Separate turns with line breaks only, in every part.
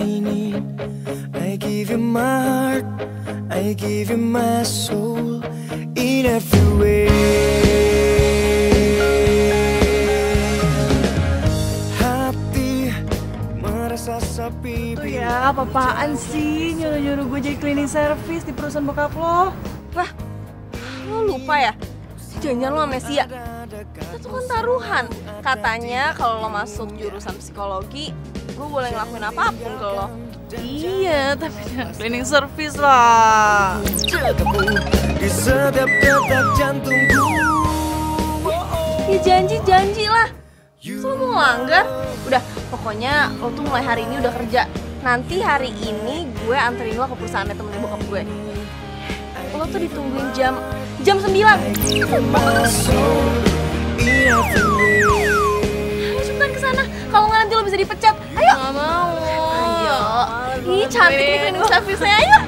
I need. I give you my heart, I give you my soul in every way. Hati merasa sepi.
Ya, apa-apaan sih nyuruh-nyuruh gue jadi cleaning service di perusahaan bokap lo?
Wah, lo lupa ya? Jangan-jangan lo amnesia. Kita tuh kan taruhan. Katanya kalau lo masuk jurusan psikologi, gue boleh ngelakuin apapun ke lo.
Iya, tapi jangan cleaning service lah.
Di setiap detak jantungku.
Ya janji lah. So, lo mau ngelanggar? Udah, pokoknya lo tuh mulai hari ini udah kerja. Nanti hari ini gue anterin lo ke perusahaan temen bokap gue. Lo tuh ditungguin jam 9. Ayo cepetan kesana. Kalau nggak nanti lo bisa dipecat. Ayo.
Gak mau.
Ayo. Ih cantik nih cleaning service-nya. Ayo.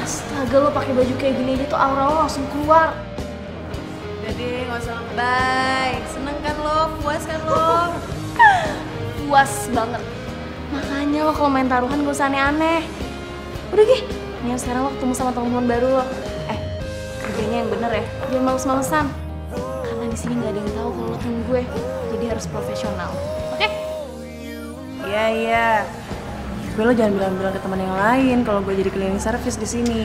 Astaga, lo pakai baju kayak gini aja tuh aura lo langsung keluar.
Udah deh, gak usah lebay. Seneng kan lo? Puas kan lo?
Puas banget. Makanya lo kalau main taruhan gak usah aneh-aneh. Udah Gi, nih sekarang lo ketemu sama teman-teman baru lo. Kerjanya yang bener ya, jangan males-malesan. Karena di sini nggak ada yang tahu kalau lo temen gue, jadi harus profesional. Oke?
Iya. Gue lo jangan bilang-bilang ke teman yang lain kalau gue jadi cleaning service di sini.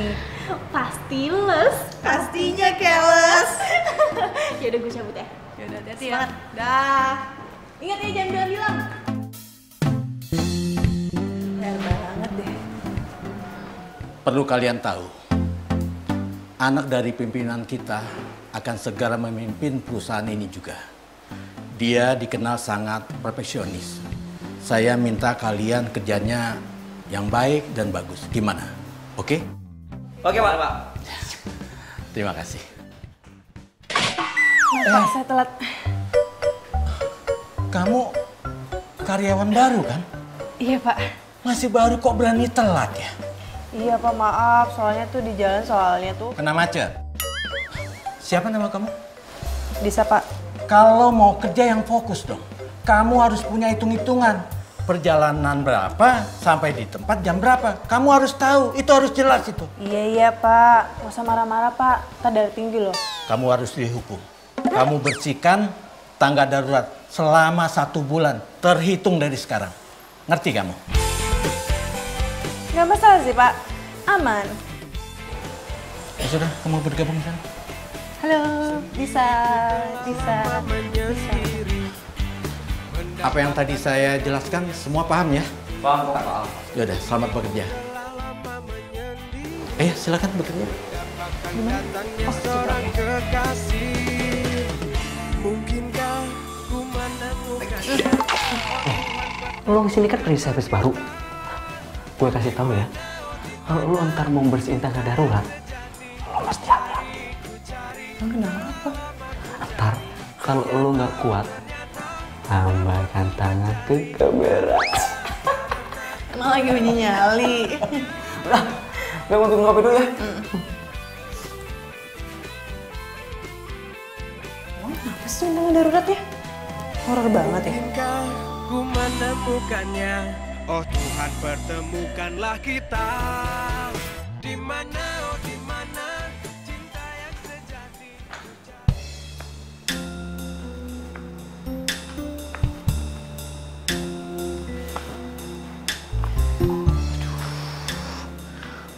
Pasti les.
Pastinya keles.
Yaudah gue cabut ya.
Yaudah, hati-hati ya. Dah. Ingat ya, jangan bilang-bilang. Bener banget deh.
Perlu kalian tahu, anak dari pimpinan kita akan segera memimpin perusahaan ini juga. Dia dikenal sangat profesionis. Saya minta kalian kerjanya yang baik dan bagus. Gimana? Oke?
Oke, Pak.
Terima kasih.
Pak, saya telat.
Kamu karyawan baru kan?
Iya, Pak.
Masih baru kok berani telat ya?
Iya, Pak, maaf. Soalnya tuh di jalan soalnya tuh.
Kena macet. Siapa nama kamu?
Bisa, Pak.
Kalau mau kerja yang fokus dong. Kamu harus punya hitung-hitungan. Perjalanan berapa, sampai di tempat jam berapa. Kamu harus tahu, itu harus jelas itu.
Iya, Pak. Gak usah marah-marah, Pak. Ntar darah tinggi loh.
Kamu harus dihukum. Kamu bersihkan tangga darurat selama 1 bulan. Terhitung dari sekarang. Ngerti kamu?
Gak masalah sih, Pak. Aman.
Ya sudah, kamu bergabung di sana.
Halo, bisa.
Apa yang tadi saya jelaskan semua paham ya?
Paham.
Yaudah, selamat bekerja. Silakan bekerja.
Gimana? Seorang kekasih. Mungkinkah ku menemukan.
Lo kesini kan cleaning service baru. Gue kasih tahu ya. Kalau lo ntar mau bersihin tangga darurat, lo mesti hati-hati.
Kenapa?
Ntar kalau lo nggak kuat, tambahkan tangan ke kamera.
Emang lagi bunyi nyali.
Udah, gue mau tunggu kopi dulu ya.
Apa sih tangga daruratnya? Horor banget ya.
Mungkinkah ku menemukannya. Oh Tuhan, pertemukanlah kita. Di mana, oh di mana cinta yang sejati.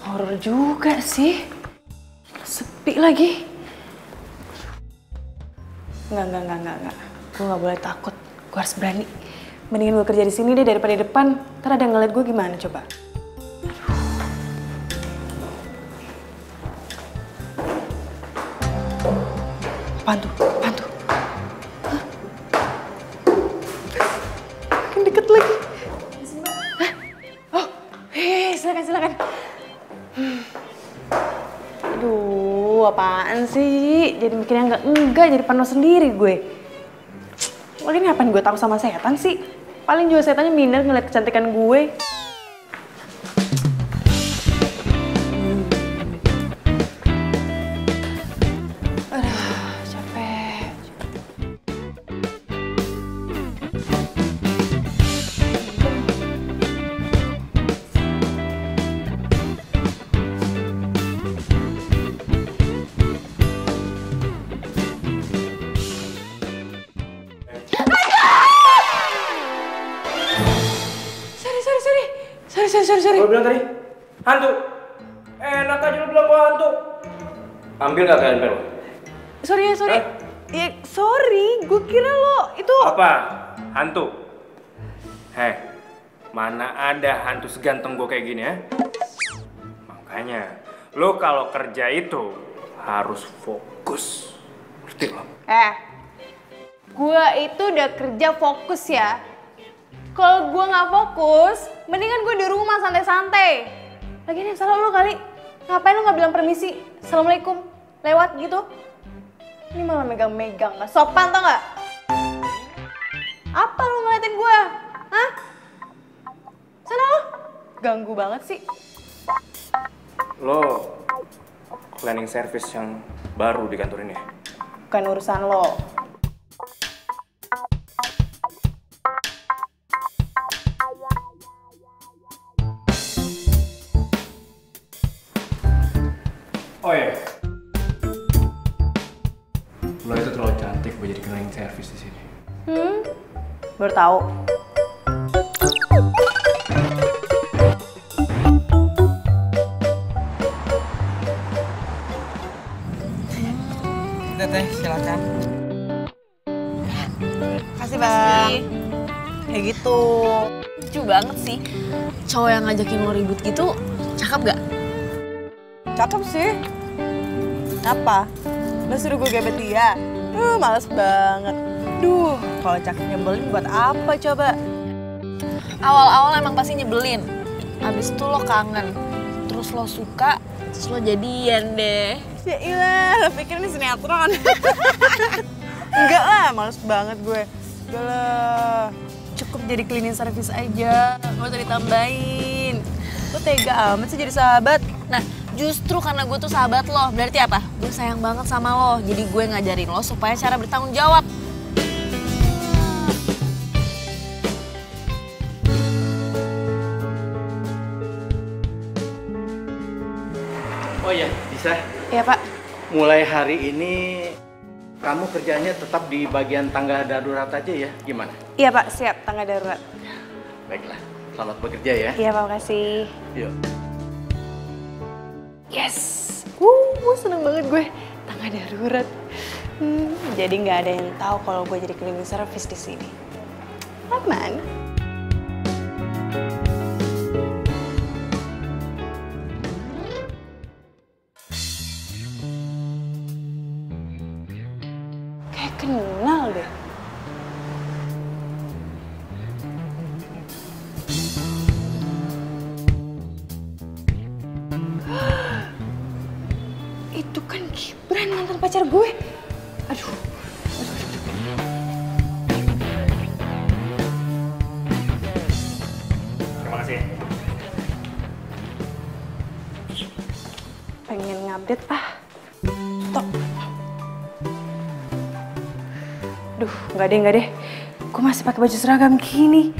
Horor juga sih. Sepi lagi. Enggak. Gue gak boleh takut. Gue harus berani. Mendingan gue kerja di sini deh daripada di depan. Ntar ada yang ngeliat gue gimana coba. Apaan tuh? Hah? Makin deket lagi. Hah? Oh, silakan. Aduh, apaan sih? Jadi mikirnya enggak, jadi panas sendiri gue. Lagian ngapain gue takut sama setan sih? Paling juga setannya minder ngeliat kecantikan gue. sorry.
Gue bilang tadi, hantu. Enak aja lu bilang gua hantu. Ambil gak kalian lo?
Sorry ya, sorry. Ya, sorry, gue kira lo itu...
Apa? Hantu? Heh, mana ada hantu seganteng gue kayak gini ya? Makanya, lo kalau kerja itu harus fokus. Ngerti lo?
Gue itu udah kerja fokus ya. Kalau gue nggak fokus, mendingan gue di rumah santai-santai. Lagian yang salah lo kali. Ngapain lo nggak bilang permisi? Assalamualaikum. Lewat gitu. Ini malah megang-megang, gak sopan tau gak? Apa lu ngeliatin gue? Hah? Sana lo? Ganggu banget sih.
Lo cleaning service yang baru di kantor ini ya?
Bukan urusan lo.
Oh iya. Lo itu terlalu cantik buat jadi cleaning service di sini.
Baru tahu.
Teh, silakan.
Kasih bang. Kayak gitu.
Lucu banget sih. Cowok yang ngajakin lo ribut gitu, cakep gak?
Cakep sih. Apa? Lo suruh gue gebet dia? Males banget. Duh, kalau cakep nyebelin buat apa coba?
Awal-awal emang pasti nyebelin. Abis itu lo kangen. Terus lo suka, terus lo jadian deh.
Ya ilah, lo pikir ini sinetron? Enggak lah, males banget gue. Udah lah, cukup jadi cleaning service aja. Gak usah ditambahin. Lo tega amat sih jadi sahabat.
Nah, justru karena gue tuh sahabat lo, berarti apa? Gue sayang banget sama lo, jadi gue ngajarin lo supaya cara bertanggung jawab.
Oh iya, bisa.
Iya pak.
Mulai hari ini kamu kerjanya tetap di bagian tangga darurat aja ya? Gimana?
Iya pak, siap. Tangga darurat.
Baiklah, selamat bekerja ya.
Iya pak, makasih.
Yuk.
Yes. Seneng banget gue. Tangga darurat. Jadi nggak ada yang tahu kalau gue jadi cleaning service di sini. Aman. Kayak kenal deh. Itu kan Gibran, mantan pacar gue. Aduh.
Terima kasih.
Pengen ngupdate ah. Stop. Duh, nggak deh. Gue masih pakai baju seragam gini.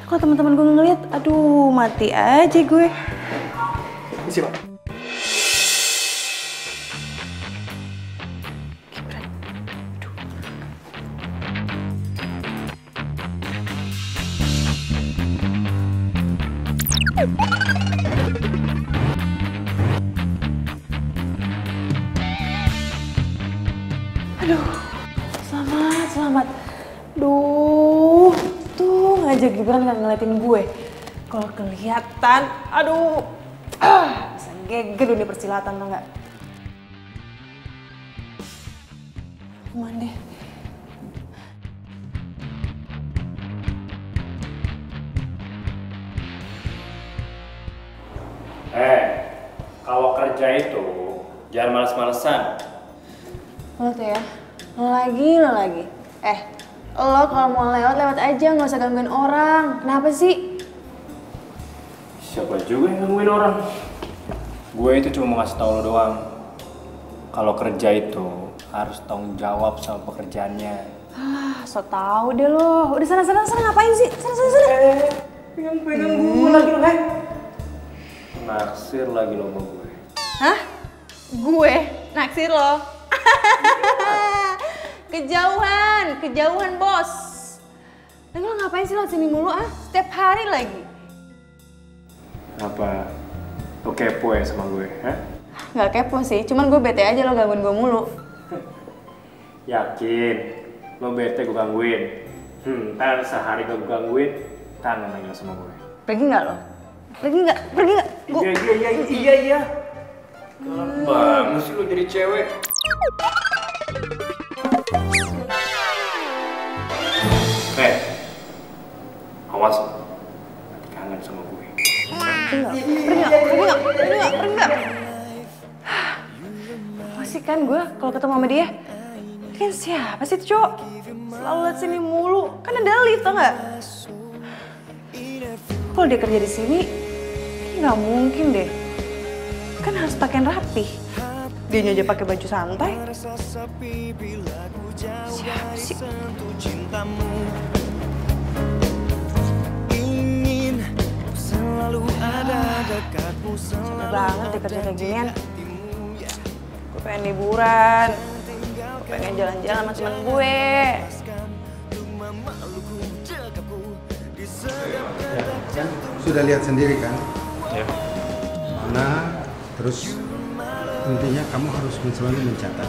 Kalau teman-teman gue ngeliat, aduh mati aja gue.
Misi pak.
Aduh, selamat. Duh, tuh ngajak Gibran nggak ngeliatin gue. Kalau kelihatan, aduh, bisa geger dunia persilatan tuh nggak? Aman deh.
Kalau kerja itu jangan males-malesan.
Lo tuh ya, lo lagi. Lo kalau mau lewat aja, nggak usah gangguin orang. Kenapa sih?
Siapa juga yang gangguin orang? Gue itu cuma mau ngasih tau lo doang. Kalau kerja itu harus tanggung jawab sama pekerjaannya.
So tau deh lo. Udah sana ngapain sih? Sana.
Pegang gue lagi lo, naksir lagi lo sama gue.
Hah? Gue? Naksir lo? Kejauhan bos. Lagi lo ngapain sih lo sini mulu ah? Setiap hari lagi.
Apa lo kepo ya sama gue, hah?
Nggak kepo sih, cuman gue bete aja lo gangguin gue mulu.
Yakin? Lo bete gue gangguin? Ntar sehari gue gangguin, kangen lagi lo sama gue.
Pergi nggak lo? Pergi nggak? Pergi nggak?
Iya. Galak banget sih lo jadi cewek. Awas, kangen sama gue.
Pergi nggak? Apa sih kan gue kalau ketemu sama dia? Kan siapa sih tuh cowok? Selalu liat sini mulu, kan ada lift tau nggak? Kalau dia kerja di sini, kayaknya nggak mungkin deh. Kan harus pakaian rapi. Dia aja pakai baju santai. Siapa sih? Capek banget deh kerja kayak ginian. Gue pengen liburan. Gue pengen jalan-jalan sama temen gue.
Sudah lihat sendiri kan?
Ya.
Mana terus intinya kamu harus selalu mencatat.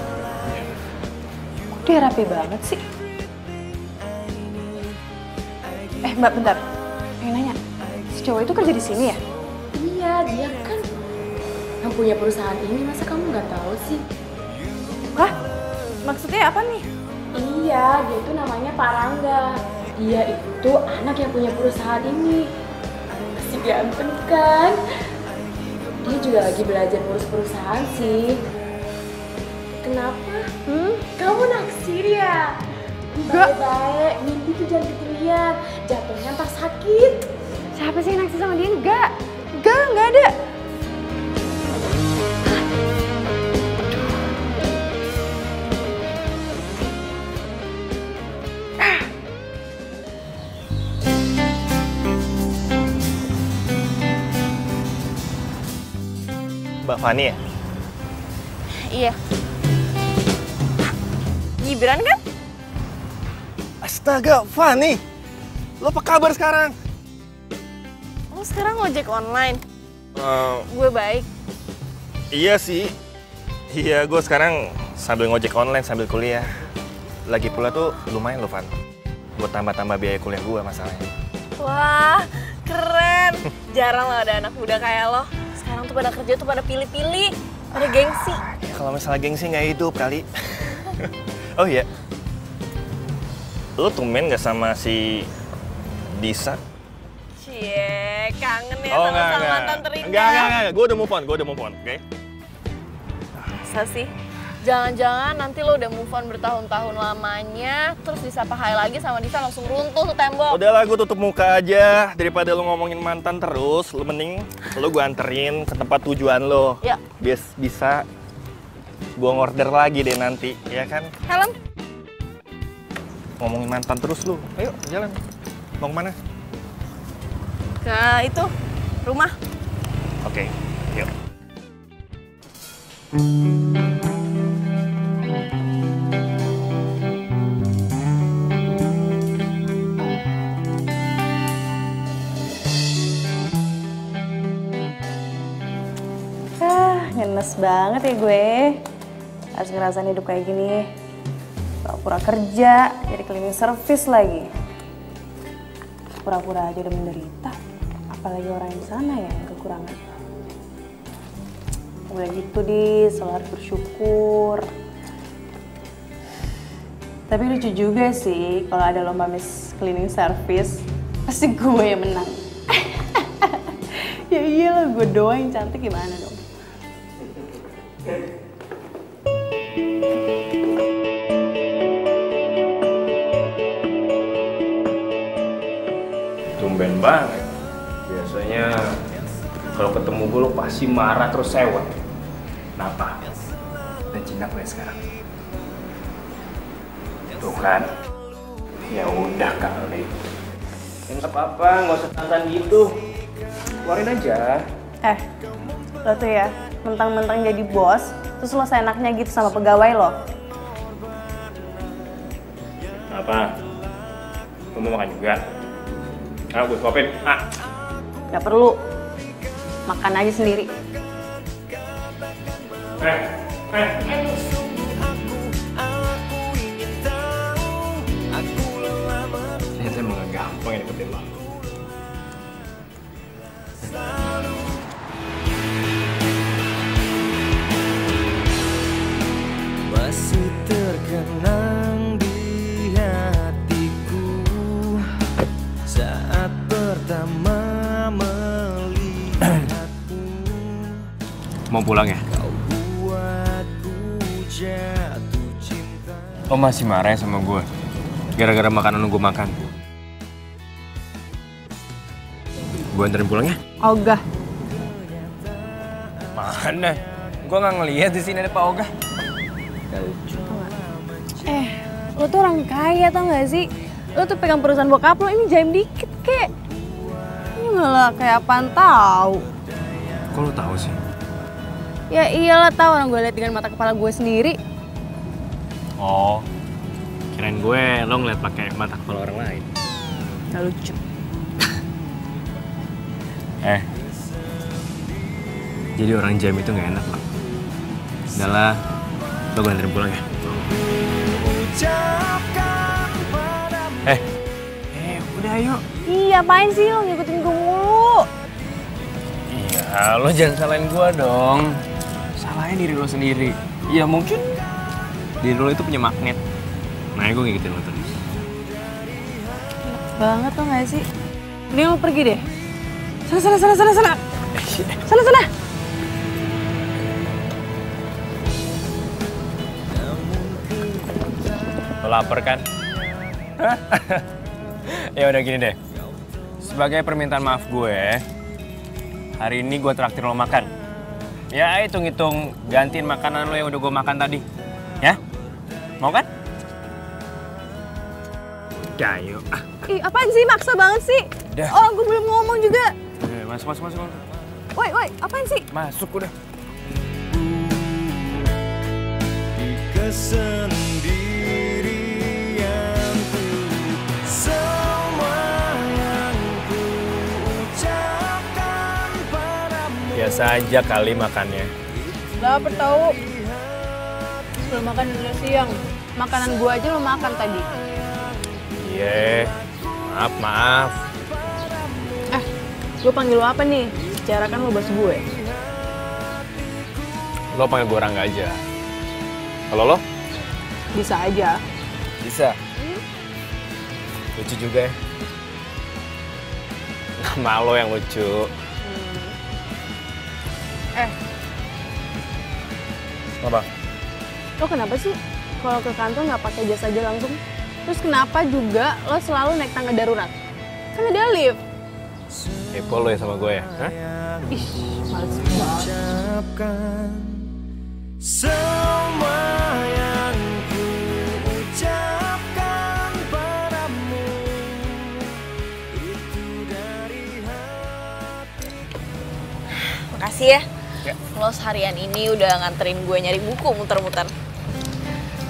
Dia rapi banget sih. Mbak bentar. Pengen nanya, si cowok itu kerja di sini ya?
Iya, dia kan yang punya perusahaan ini, masa kamu nggak tahu sih?
Hah? Maksudnya apa nih?
Iya, dia itu namanya Pak Rangga. Dia itu anak yang punya perusahaan ini. Masih ganteng kan? Dia juga lagi belajar ngurus perusahaan sih. Kenapa? Kamu naksir ya? Baik-baik, mimpi tuh jangan ketinggian. Jatuhnya ntar sakit.
Siapa sih yang naksir sama dia? Enggak ada.
Mbak Fani ya?
Iya. Gibran kan?
Astaga, Fani! Lo apa kabar sekarang?
Lo sekarang ngojek online? Gue baik.
Iya sih. Iya, gue sekarang sambil ngojek online sambil kuliah. Lagi pula tuh lumayan loh, Van. Buat tambah-tambah biaya kuliah gue masalahnya.
Wah, keren. Jarang lah ada anak muda kayak lo. Sekarang tuh pada kerja tuh pada pilih-pilih. Pada gengsi.
Ya, kalau misalnya gengsi nggak hidup kali. Oh iya. Lo tumben nggak sama si Disa?
Cie, kangen ya sama mantan terindah.
Enggak. Gue udah move on, oke?
Masa sih? Jangan-jangan nanti lo udah move on bertahun-tahun lamanya, terus disapa hai lagi sama Disa langsung runtuh tuh tembok.
Udahlah, gue tutup muka aja. Daripada lo ngomongin mantan terus, lo mending lo gue anterin ke tempat tujuan lo.
Ya.
Biar bisa gue ngorder lagi deh nanti, ya kan?
Helm?
Ngomongin mantan terus lu. Ayo, jalan. Mau kemana?
Ke itu, rumah.
Oke, yuk.
Ngenes banget ya gue. Harus ngerasain hidup kayak gini. Pura-pura kerja, jadi cleaning service lagi. Pura-pura aja udah menderita. Apalagi orang yang sana ya yang kekurangan. Udah gitu selalu harus bersyukur. Tapi lucu juga sih kalau ada lomba Miss Cleaning Service, pasti gue yang menang. Ya iyalah, gue doang yang cantik, gimana dong?
Tumben banget. Biasanya kalau ketemu gue lo pasti marah terus sewot. Kenapa? Dan jinak gue sekarang. Tuh kan? Ya udah kali. Nggak apa-apa, nggak usah tantan gitu. Keluarin aja.
Lo tuh ya, mentang-mentang jadi bos, terus lo seenaknya gitu sama pegawai lo.
Apa? Lo mau makan juga? Gue suapin.
Gak perlu. Makan aja sendiri.
Ternyata emang gak gampang ya deketin lo.
Masih terkenang di hatiku saat pertama melihatmu.
Mau pulang ya?
Kau buatku jatuh cinta.
Lo masih marah ya sama gue? Gara-gara makanan gue makan. Gue anterin pulang ya?
Ogah.
Mana? Gue nggak ngeliat di sini ada Pak Ogah.
Lo tuh orang kaya tau gak sih? Lo tuh pegang perusahaan bokap lo, ini jaim dikit kek. Ini malah kayak apaan tau.
Kok lo tahu sih?
Ya iyalah tahu, orang gue liat dengan mata kepala gue sendiri.
Oh, kirain gue lo ngeliat pakai mata kepala orang lain.
Gak lucu.
Jadi orang jaim itu nggak enak loh. Udahlah, lo gue anterin pulang ya. Udah ayo.
Iya, apain sih lo ngikutin gue mulu?
Iya, lo jangan salahin gue dong. Salahin diri lo sendiri. Iya mungkin diri lo itu punya magnet. Nah, gue ngikutin lo terus.
Banget tau gak sih? Ini mau pergi deh. Sana. Sana.
Lo lapar kan? Ya udah gini deh. Sebagai permintaan maaf gue, hari ini gue traktir lo makan. Ya hitung-hitung gantiin makanan lo yang udah gue makan tadi. Ya? Mau kan? Udah yuk.
Ih, apaan sih? Maksa banget sih.
Udah.
Oh, gue belum ngomong juga.
Masuk.
Woi, apaan sih?
Masuk udah.
Di kesendirianku, semua yang ku ucapkan padamu.
Biasa aja kali makannya.
Lapar tau. Belum makan udah siang. Makanan gue aja lo makan tadi.
Iya, maaf.
Gue panggil lo apa nih? Secara kan lo bos gue.
Lo panggil gue Rangga aja. Kalau lo?
Bisa aja.
Bisa. Lucu juga ya. Nama lo yang lucu. Apa?
Lo kenapa sih kalau ke kantor nggak pakai jas aja langsung? Terus kenapa juga lo selalu naik tangga darurat? Kan ada lift.
Kepo lo ya sama gue ya? Hah?
Ih, males banget.
Ucapkan semua yang ku ucapkan padamu, itu dari hati.
Makasih ya. Lo seharian ini udah nganterin gue nyari buku muter-muter.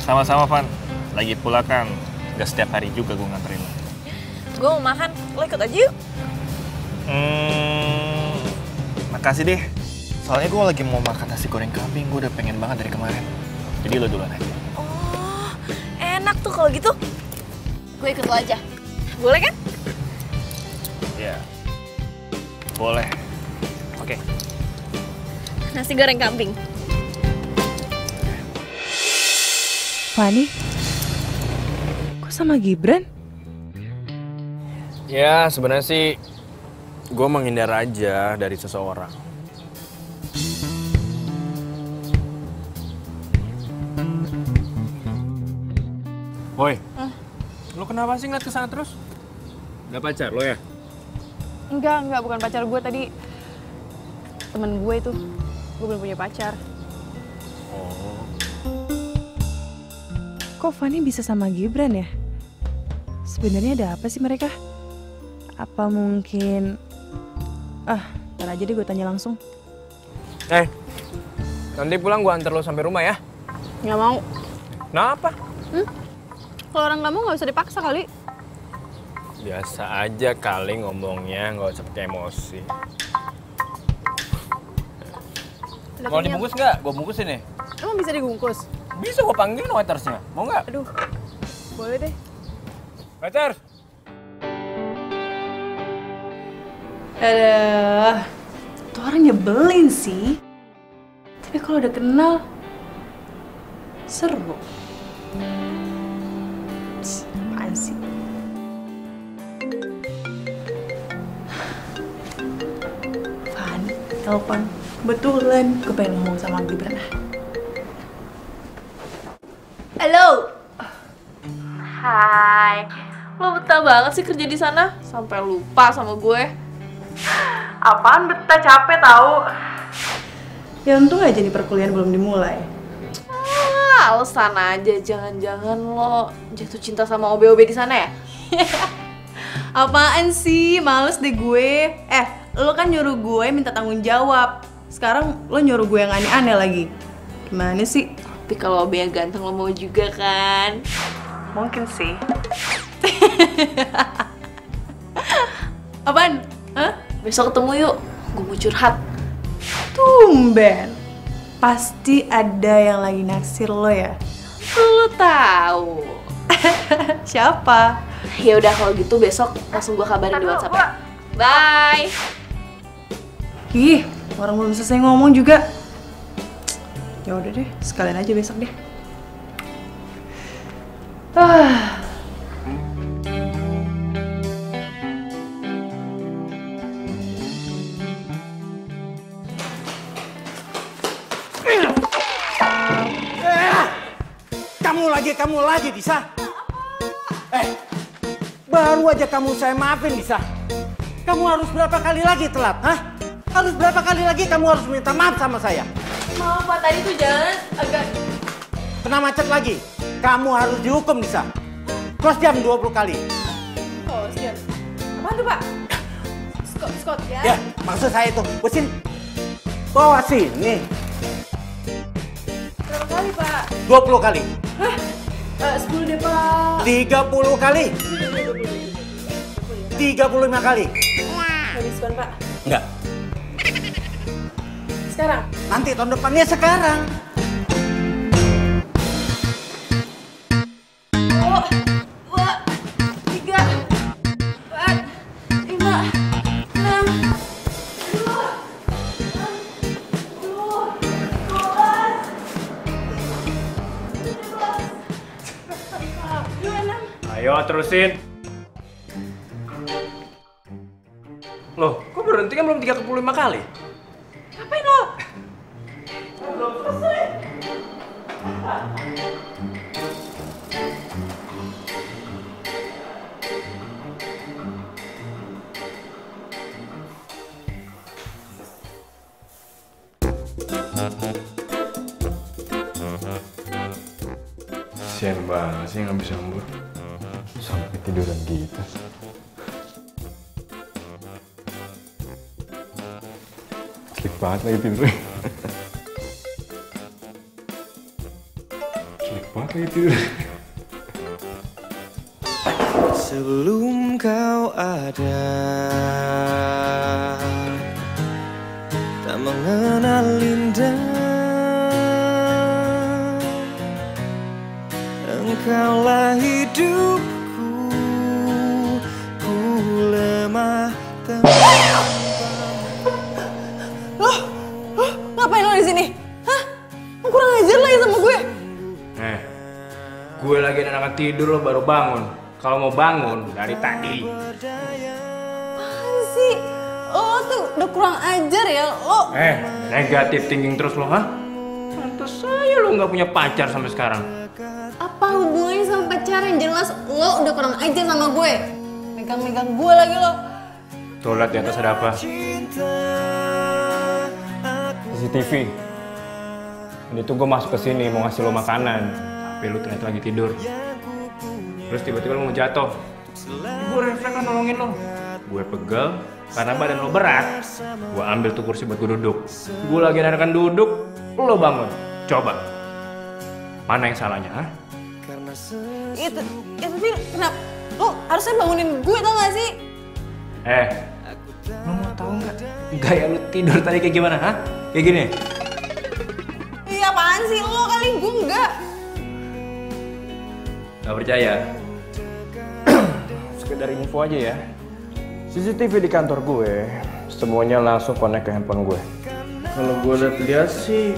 Sama-sama, Van. Lagi pula kan gak setiap hari juga gue nganterin lo.
Gue mau makan, lo ikut aja yuk.
Makasih deh. Soalnya gue lagi mau makan nasi goreng kambing. Gue udah pengen banget dari kemarin. Jadi lo duluan aja.
Oh, enak tuh kalau gitu. Gue ikut lo aja. Boleh kan?
Ya. Boleh. Oke.
Nasi goreng kambing.
Fani, kok sama Gibran?
Ya, sebenarnya sih gue menghindar aja dari seseorang. Woi, lo kenapa sih ngeliat kesana terus? Gak pacar lo ya?
Enggak, bukan pacar gue tadi. Temen gue itu, gue belum punya pacar.
Oh.
Kok Fani bisa sama Gibran ya? Sebenarnya ada apa sih mereka? Apa mungkin... ntar aja deh gue tanya langsung.
Nanti pulang gue antar lo sampai rumah ya?
Nggak mau.
Kenapa?
Kalau orang nggak mau nggak usah dipaksa kali.
Biasa aja kali ngomongnya, nggak usah pakai emosi.
Udah
Mau
kenyang.
dibungkus nggak? Gue bungkusin nih.
Emang bisa dibungkus?
Bisa gue panggilin waitersnya. Mau nggak?
Aduh, boleh deh.
Waiters.
Aduh, tuh orang nyebelin sih. Tapi kalau udah kenal, seru. Apaan sih? Van, telepon. Kebetulan gue pengen ngomong sama Gibran. Halo.
Hai. Lo betah banget sih kerja di sana sampai lupa sama gue.
Apaan betah, capek tahu. Ya untung aja nih perkuliahan belum dimulai.
Alasan aja, jangan-jangan lo jatuh cinta sama OB-OB di sana ya?
Apaan sih? Males deh gue. Lo kan nyuruh gue minta tanggung jawab. Sekarang lo nyuruh gue yang aneh-aneh lagi. Gimana sih?
Tapi kalau OB yang ganteng lo mau juga kan?
Mungkin sih. Apaan? Hah?
Besok ketemu yuk, gue mau curhat.
Tumben. Pasti ada yang lagi naksir lo ya?
Lo tahu.
Siapa?
Ya udah kalau gitu besok langsung gue kabarin di WhatsApp ya. Bye.
Ih, orang belum selesai ngomong juga. Ya udah deh, sekalian aja besok deh.
Kamu lagi, Disa. Baru aja kamu saya maafin, Disa. Kamu harus berapa kali lagi telat, hah? Harus berapa kali lagi kamu harus minta maaf sama saya?
Maaf Pak, tadi tuh jalan agak...
Kena macet lagi. Kamu harus dihukum, Disa. Plus jam 20 kali.
Oh, siap. Apaan tuh, Pak? Scott ya?
Ya, maksud saya itu. Mesin bawa sini.
Berapa kali, Pak?
20 kali.
Hah? 10 deh, Pak.
30 kali. 35 kali.
Nggak diskon, Pak.
Enggak.
Sekarang?
Nanti tahun depannya sekarang.
Oh, 2, 3, 4, 5, 6, 12,
Ayo terusin. Loh, kok berhenti kan belum 35 kali?
Ngapain lo?
Kasian banget sih nggak bisa ngembur. Sampai tiduran gitu. Sleep banget lagi tidurnya. Sleep banget lagi tidurnya.
Sebelum kau ada, tak mengenal indah. Engkaulah hidupku, ku lemah
Ngapain lo di sini? Hah? Lo kurang ajar lagi sama gue.
Gue lagi anak tidur lo baru bangun. Kalau mau bangun dari tadi.
Apaan sih? Lo tuh udah kurang ajar ya. Lo
Negatif thinking terus lo, hah? Pantes saya lo nggak punya pacar sampai sekarang.
apa hubungannya sama pacaran? Jelas lo udah kurang ajar sama gue. Megang-megang gue lagi lo.
Tuh liat di atas ada apa? CCTV. Ini tuh gue masuk ke sini mau ngasih lo makanan, tapi lo ternyata lagi tidur. Terus tiba-tiba lo mau jatuh. Gue refleks kan nolongin lo. Gue pegel karena badan lo berat. Gue ambil tuh kursi buat gue duduk. Gue lagi enakan duduk, lo bangun. Coba. Mana yang salahnya, ha?
Itu tapi kenapa? Lo harusnya bangunin gue, tau gak sih?
Lo mau tahu nggak? Gaya lo tidur tadi kayak gimana, ha? Kayak gini.
Apaan sih lo kali? Gue enggak.
Gak percaya? Sekedar info aja ya. CCTV di kantor gue semuanya langsung connect ke handphone gue. Kalau gue lihat sih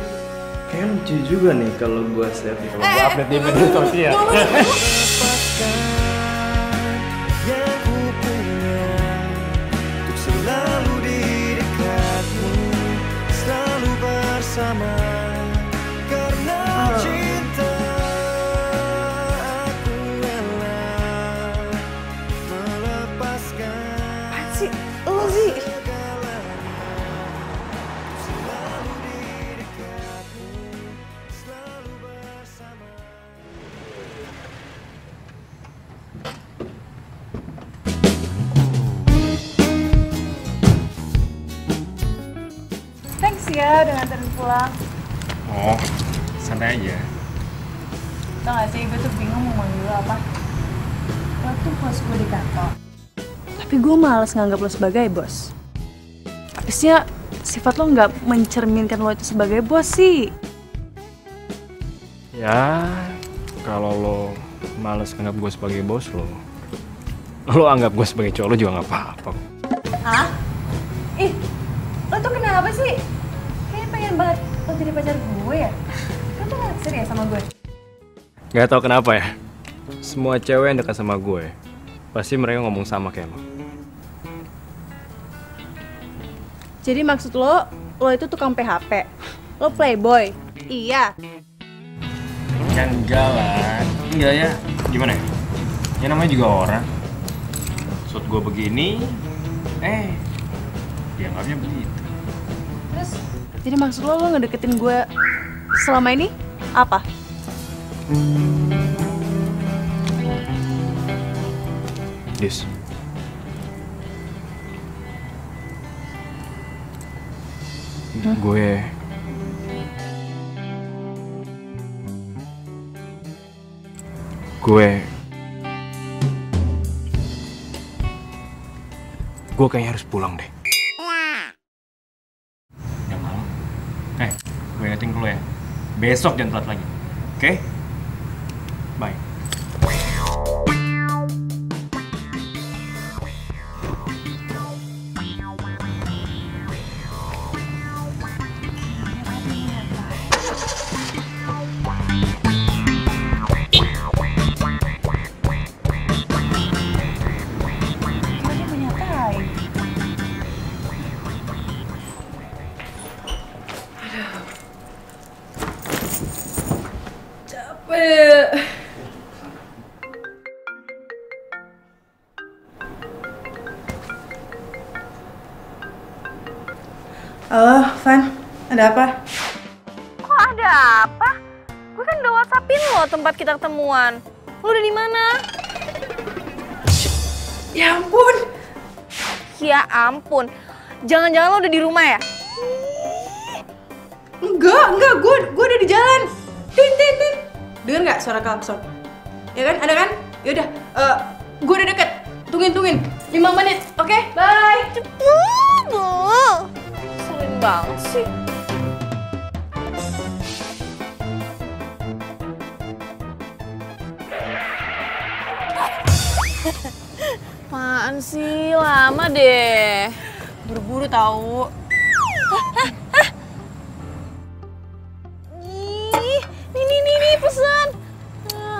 kayak lucu juga nih kalau gue share di kalau gue update di media sosial.
Yang ku punya untuk selalu di dekatmu, selalu bersama. Karena cinta aku rela melepaskan.
Apaan sih? Lo sih?
Thanks ya udah nganterin pulang.
Oh, santai aja.
Tau gak sih, gue tuh bingung mau manggil lo apa. Lo tuh bos gue di kantor. Tapi gue males nganggap lo sebagai bos. Habisnya sifat lo nggak mencerminkan lo itu sebagai bos sih.
Ya, kalau lo males anggap gue sebagai bos lo anggap gue sebagai cowok lo juga nggak apa-apa.
Hah? Ih, lo tuh kenapa sih? Kayaknya pengen banget lo jadi pacar gue ya? Lo tuh gak serius sama gue?
Gak tau kenapa ya, semua cewek yang dekat sama gue pasti mereka ngomong sama kayak lo.
Jadi maksud lo itu tukang PHP? Lo playboy? Iya.
Ya enggak lah, enggak ya. Gimana ya? Ya namanya juga orang. Maksud gue begini, dianggapnya begitu.
Terus, jadi maksud lo ngedeketin gue selama ini apa?
Dis. Gue kayaknya harus pulang deh. Udah malam. Gue ingetin ke lo ya. Besok jangan telat lagi. Oke? Bye.
Halo, Van. Ada apa?
Kok ada apa? Gue kan udah WhatsAppin lo tempat kita ketemuan. Lo udah di mana?
Ya ampun.
Ya ampun. Jangan-jangan lo udah di rumah ya?
Enggak, gue udah di jalan. Tin. Dengar nggak suara klakson? Ya kan, ada kan? Yaudah, gue udah deket. Tungguin. 5 menit, oke? Bye.
Sering banget sih. Apaan sih? Lama deh.
Buru-buru tahu.
Nih pesan.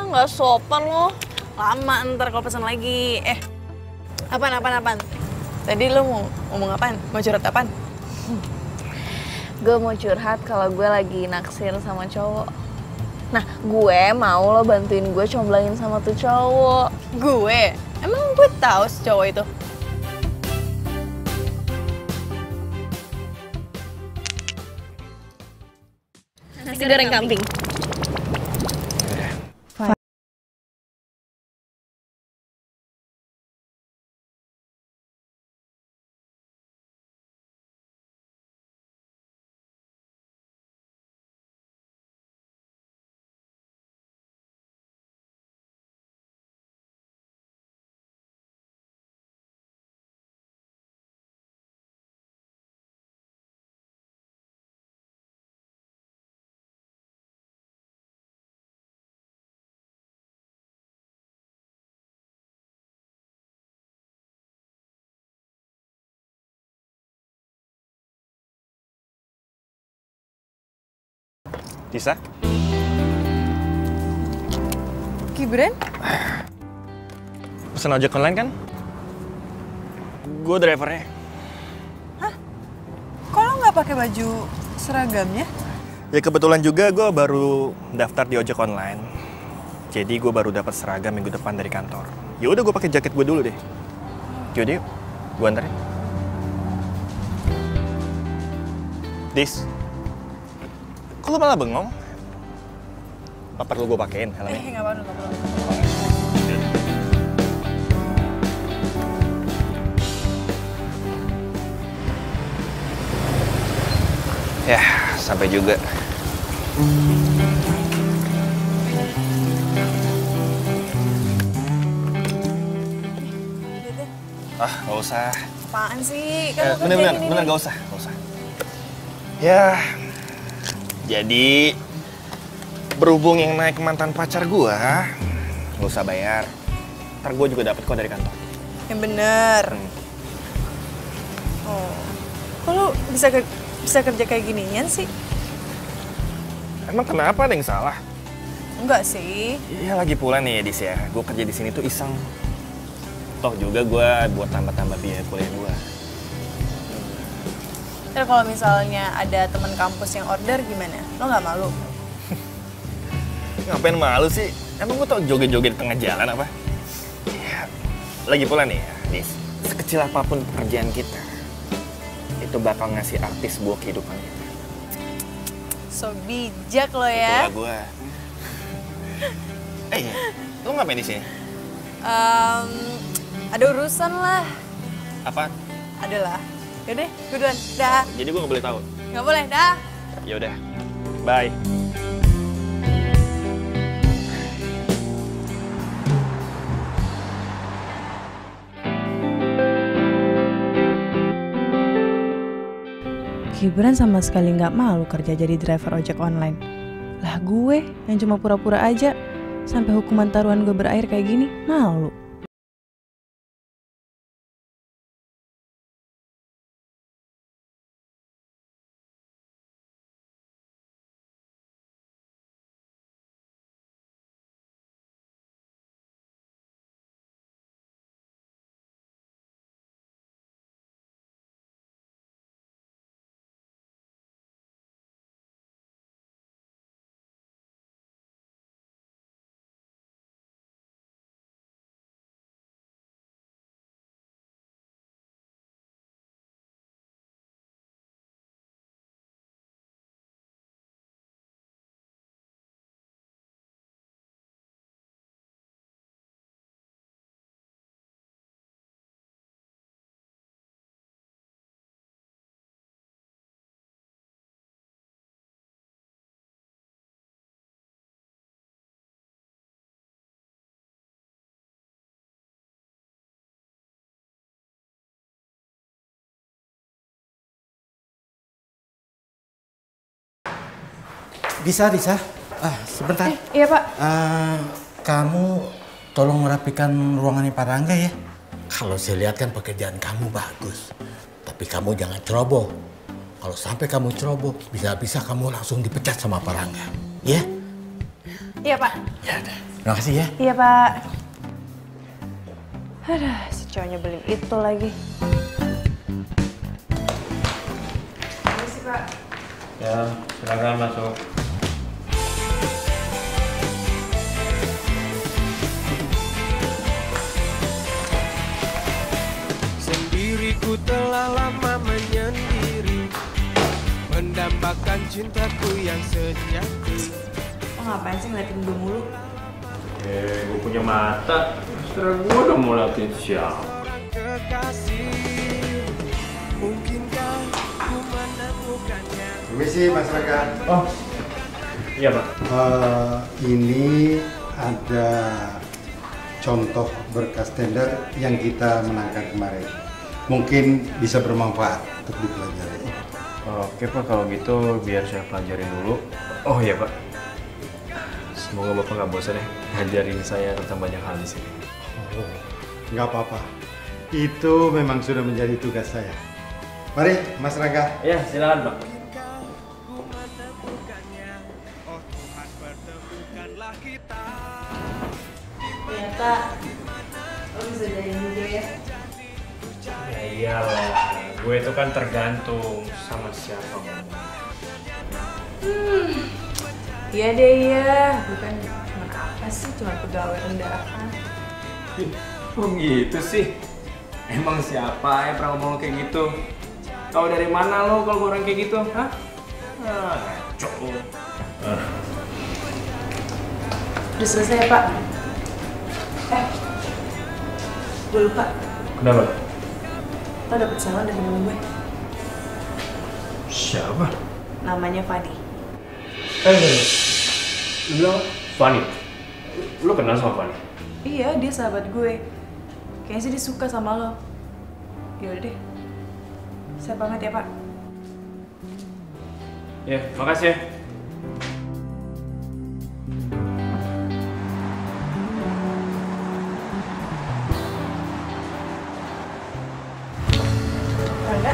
Nggak sopan lo.
Lama ntar kalau pesan lagi. Apaan? Tadi lo mau ngomong apaan? Mau curhat apaan?
Gue mau curhat kalau gue lagi naksir sama cowok. Nah, gue mau lo bantuin gue comblangin sama tuh cowok.
Gue? Emang gue tahu si cowok itu?
Nasi goreng kambing.
Bisa?
Gibran?
Pesan ojek online kan? Gue drivernya.
Hah? Kok lo nggak pakai baju seragamnya?
Ya kebetulan juga gue baru daftar di ojek online. Jadi gue baru dapat seragam minggu depan dari kantor. Ya udah gue pakai jaket gue dulu deh. Yaudah yuk, gue anterin. Dis, kok lo malah bengong? Apa perlu gue pakein helmnya?
Nggak perlu, nggak perlu.
Ya, sampai juga. Ah, nggak usah.
Apaan sih? Kan lo
Bener, nggak usah. Ya, jadi berhubung yang naik mantan pacar gua, nggak usah bayar. Ntar gua juga dapet kok dari kantor.
Yang bener. Oh, kok lo bisa kerja kayak ginian sih?
Emang kenapa ada yang salah?
Enggak sih.
Iya lagi pula nih Dis ya, gua kerja di sini tuh iseng. Toh juga gua buat tambah-tambah biaya kuliah gua.
Terus kalau misalnya ada teman kampus yang order gimana? Lo nggak malu?
Ngapain malu sih? Emang gua tau joget-joget di tengah jalan apa? Ya, lagi pula nih ya, Dis. Sekecil apapun pekerjaan kita, itu bakal ngasih artis buat kehidupan kita.
So bijak lo ya.
Itulah gua. Iya, lo ngapain di sini?
Ada urusan lah.
Apa?
Ada lah. Yaudah, gue duluan. Dah.
Jadi gua nggak boleh tahu.
Nggak boleh, dah.
Ya udah, bye.
Gibran sama sekali nggak malu kerja jadi driver ojek online. Lah gue yang cuma pura-pura aja, sampai hukuman taruhan gue berakhir kayak gini, malu.
Bisa. Sebentar.
Iya Pak.
Kamu tolong merapikan ruangannya Pak Rangga ya. Kalau saya lihat kan pekerjaan kamu bagus. Tapi kamu jangan ceroboh. Kalau sampai kamu ceroboh, bisa-bisa kamu langsung dipecat sama Pak Rangga. Ya?
Iya Pak.
Ya udah. Terima kasih ya.
Iya Pak. Aduh, si cowok nyebelin itu lagi. Permisi Pak.
Ya, silakan masuk.
Sendiriku telah lama menyendiri, mendambakan cintaku yang sejati.
Oh ngapain sih ngeliatin gue mulu?
Gue punya mata. Setelah gue udah mau latihan siapa?
Kekasih, mungkinkah ku menemukannya?
Permisi Mas Rangga.
Oh, iya Pak.
Ini ada contoh berkas tender yang kita menangkan kemarin. Mungkin bisa bermanfaat untuk dipelajari.
Oke Pak, kalau gitu biar saya pelajarin dulu. Oh iya Pak. Semoga Bapak nggak bosan ya ngajarin saya tentang banyak hal di sini.
Oh, nggak apa-apa. Itu memang sudah menjadi tugas saya. Mari Mas Rangga.
Iya, silakan Pak.
Ternyata lo bisa jadiin juga ya.
Ya iyalah, gue itu kan tergantung sama siapa ngomongnya.
Iya deh ya, gue kan cuma apa sih, cuma pegawai rendahan.
Kok gitu sih? Emang siapa yang pernah ngomong kayak gitu? Tahu dari mana lo kalau orang kayak gitu? Hah? Ngaco lo.
Udah selesai ya, Pak? Gue lupa.
Kenapa?
Lo dapet salon dari temen gue.
Siapa?
Namanya Fadi.
Lu bilang Fanny? Lu kenal sama Fanny?
Iya, dia sahabat gue. Kayaknya sih dia suka sama lo. Yaudah deh. Saya pamit ya, Pak.
Ya, makasih ya.
Rangga?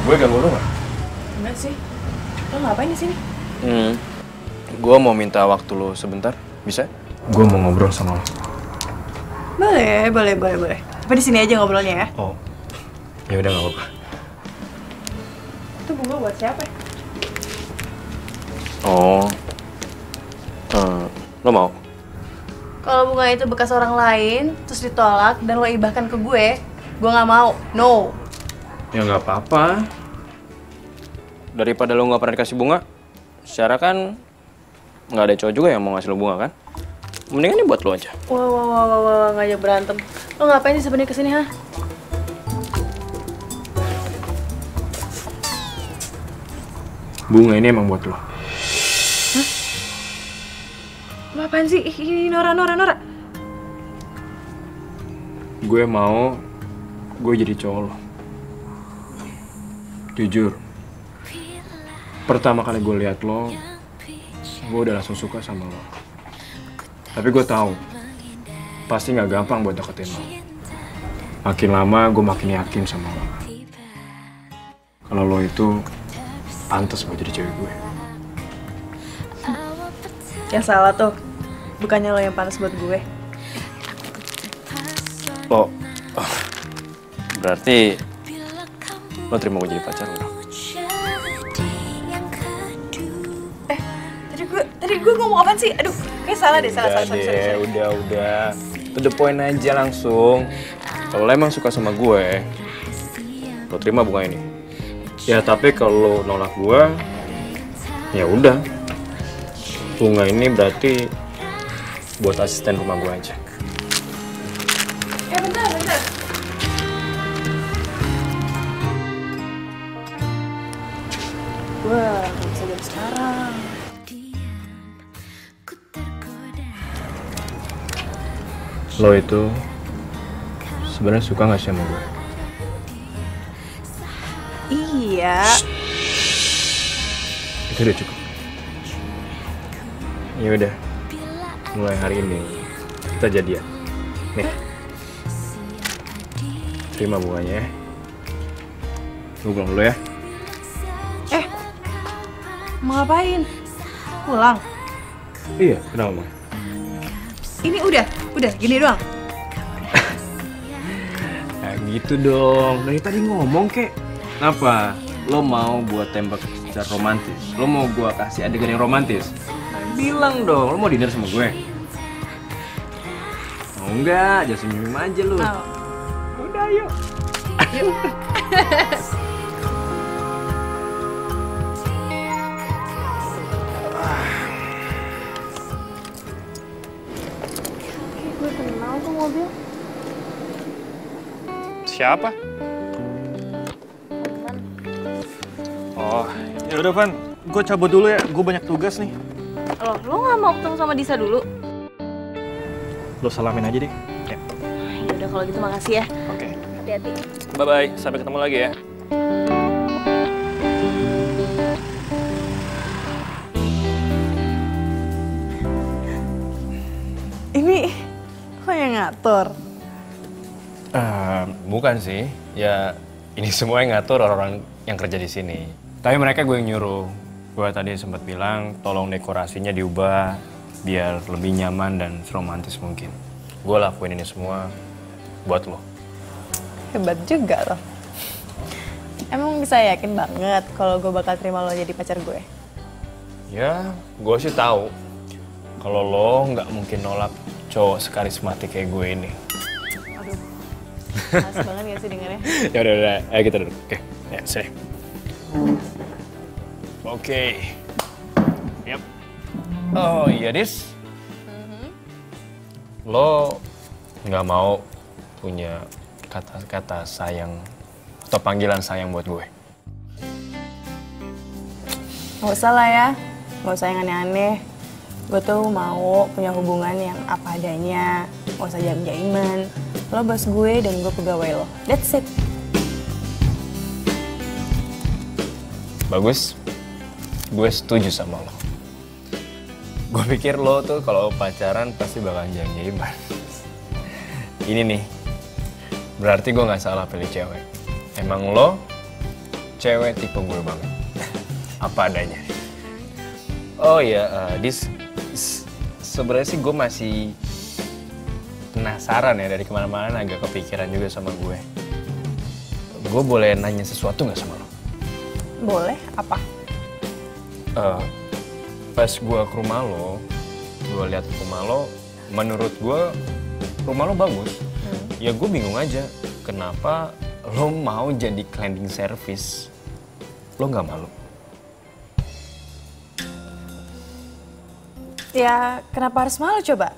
Gue ganggu lu nggak?
Enggak sih. Lo ngapain di sini?
Gue mau minta waktu lo sebentar, bisa?
Gue mau ngobrol sama lo.
Boleh. Tapi di sini aja ngobrolnya ya.
Oh, ya udah nggak apa-apa.
Itu bunga buat siapa?
Oh, lo mau?
Kalau bunga itu bekas orang lain, terus ditolak dan lo ibahkan ke gue nggak mau. No.
Ya nggak apa-apa.
Daripada lo nggak pernah dikasih bunga, secara kan nggak ada cowok juga yang mau ngasih lo bunga kan? Mendingan ini buat lo aja.
Wah, ngajak berantem. Lo ngapain sih sebenarnya kesini, ha?
Bunga ini emang buat lo.
Hah? Lo apaan sih? Ih, Nora.
Gue mau gue jadi cowok lo. Jujur, pertama kali gue liat lo, gue udah langsung suka sama lo. Tapi gue tahu pasti nggak gampang buat deketin lo. Makin lama gue makin yakin sama lo. Kalau lo itu pantas buat jadi cewek gue.
Yang salah tuh, bukannya lo yang panas buat gue.
Oh, berarti lo terima gue jadi pacar lo dong?
Tadi gue ngomong apaan sih? Aduh, kayak salah deh, salah.
Udah. To the point aja langsung. Kalau lo emang suka sama gue, lo terima bunga ini.
Ya tapi kalau lo nolak gue, ya udah. Bunga ini berarti buat asisten rumah gue aja.
Bentar. Gue gak bisa dari sekarang.
Lo itu sebenarnya suka nggak sih sama gue?
Iya.
Itu udah cukup. Ya udah, mulai hari ini kita jadian. Nih, terima bunganya ya. Gue pulang dulu ya.
Mau ngapain? Pulang?
Iya, kenapa Mang?
Ini udah gini doang.
Nah gitu dong, dari tadi ngomong kek. Kenapa? Lo mau buat tembak secara romantis? Lo mau gua kasih adegan yang romantis? Nah, bilang dong, lo mau dinner sama gue? Mau enggak? Jangan senyum aja lo. Udah yuk.
Gue kenal tuh mobil.
Siapa? Oh, ya udah Van, gue cabut dulu ya. Gue banyak tugas nih.
Lo nggak mau ketemu sama Disa dulu?
Lo salamin aja deh. Ya.
Ya udah kalau gitu makasih ya.
Oke.
Hati-hati.
Bye bye, sampai ketemu lagi ya.
Ini lo yang ngatur?
Bukan sih. Ya ini semua yang ngatur orang-orang yang kerja di sini.
Tapi mereka gue yang nyuruh. Gue tadi sempat bilang tolong dekorasinya diubah biar lebih nyaman dan seromantis mungkin. Gue lakuin ini semua buat lo.
Hebat juga loh. Emang bisa yakin banget kalau gue bakal terima lo jadi pacar gue?
Ya, gue sih tahu kalau lo nggak mungkin nolak cowok sekarismatik kayak gue ini.
Aduh, males banget gak sih dengernya?
Ya udah, ayo kita duduk. Oke, ya sini. Oke. Yap. Oh iya, Dis. Lo nggak mau punya kata-kata sayang atau panggilan sayang buat gue?
Gak usah lah ya, gak usah yang aneh-aneh. Gue tuh mau punya hubungan yang apa adanya, gak usah jaim-jaiman. Lo bos gue dan gue pegawai lo, that's it.
Bagus, gue setuju sama lo. Gue pikir lo tuh kalau pacaran pasti bakal jaim-jaiman. Ini nih, berarti gue gak salah pilih cewek. Emang lo cewek tipe gue banget. Apa adanya. Oh iya, Dis, sebenarnya sih gue masih penasaran ya, dari kemana-mana agak kepikiran juga sama gue. Gue boleh nanya sesuatu nggak sama lo?
Boleh, apa?
Pas gue ke rumah lo, gue lihat rumah lo, menurut gue rumah lo bagus. Ya gue bingung aja, kenapa lo mau jadi cleaning service? Lo nggak malu?
Ya, kenapa harus malu coba?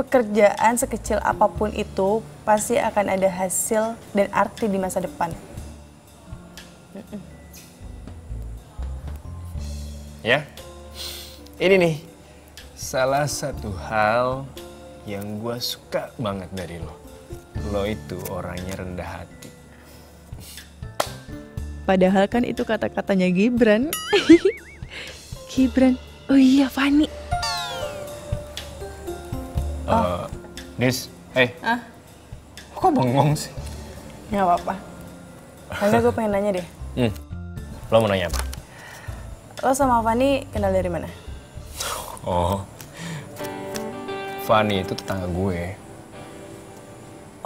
Pekerjaan sekecil apapun itu pasti akan ada hasil dan arti di masa depan.
Ya, ini nih salah satu hal yang gue suka banget dari lo. Lo itu orangnya rendah hati.
Padahal kan itu kata-katanya Gibran. Gibran, oh iya Fanny.
Dis, kok bengong sih?
Nggak apa-apa. Karena gue pengen nanya deh.
Lo mau nanya apa?
Lo sama Fanny kenal dari mana?
Oh, Fanny itu tetangga gue.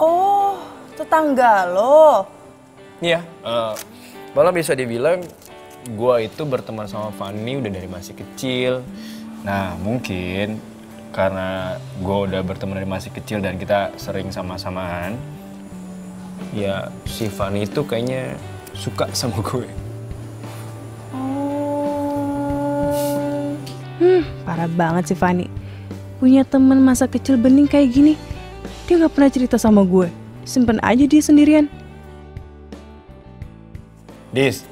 Oh, tetangga lo.
Iya, malah bisa dibilang gue itu berteman sama Fanny udah dari masih kecil. Nah, mungkin karena gue udah berteman dari masih kecil dan kita sering sama-samaan, ya si Fanny itu kayaknya suka sama gue.
Parah banget sih Fanny. Punya teman masa kecil bening kayak gini. Dia nggak pernah cerita sama gue. Simpen aja dia sendirian.
Dis,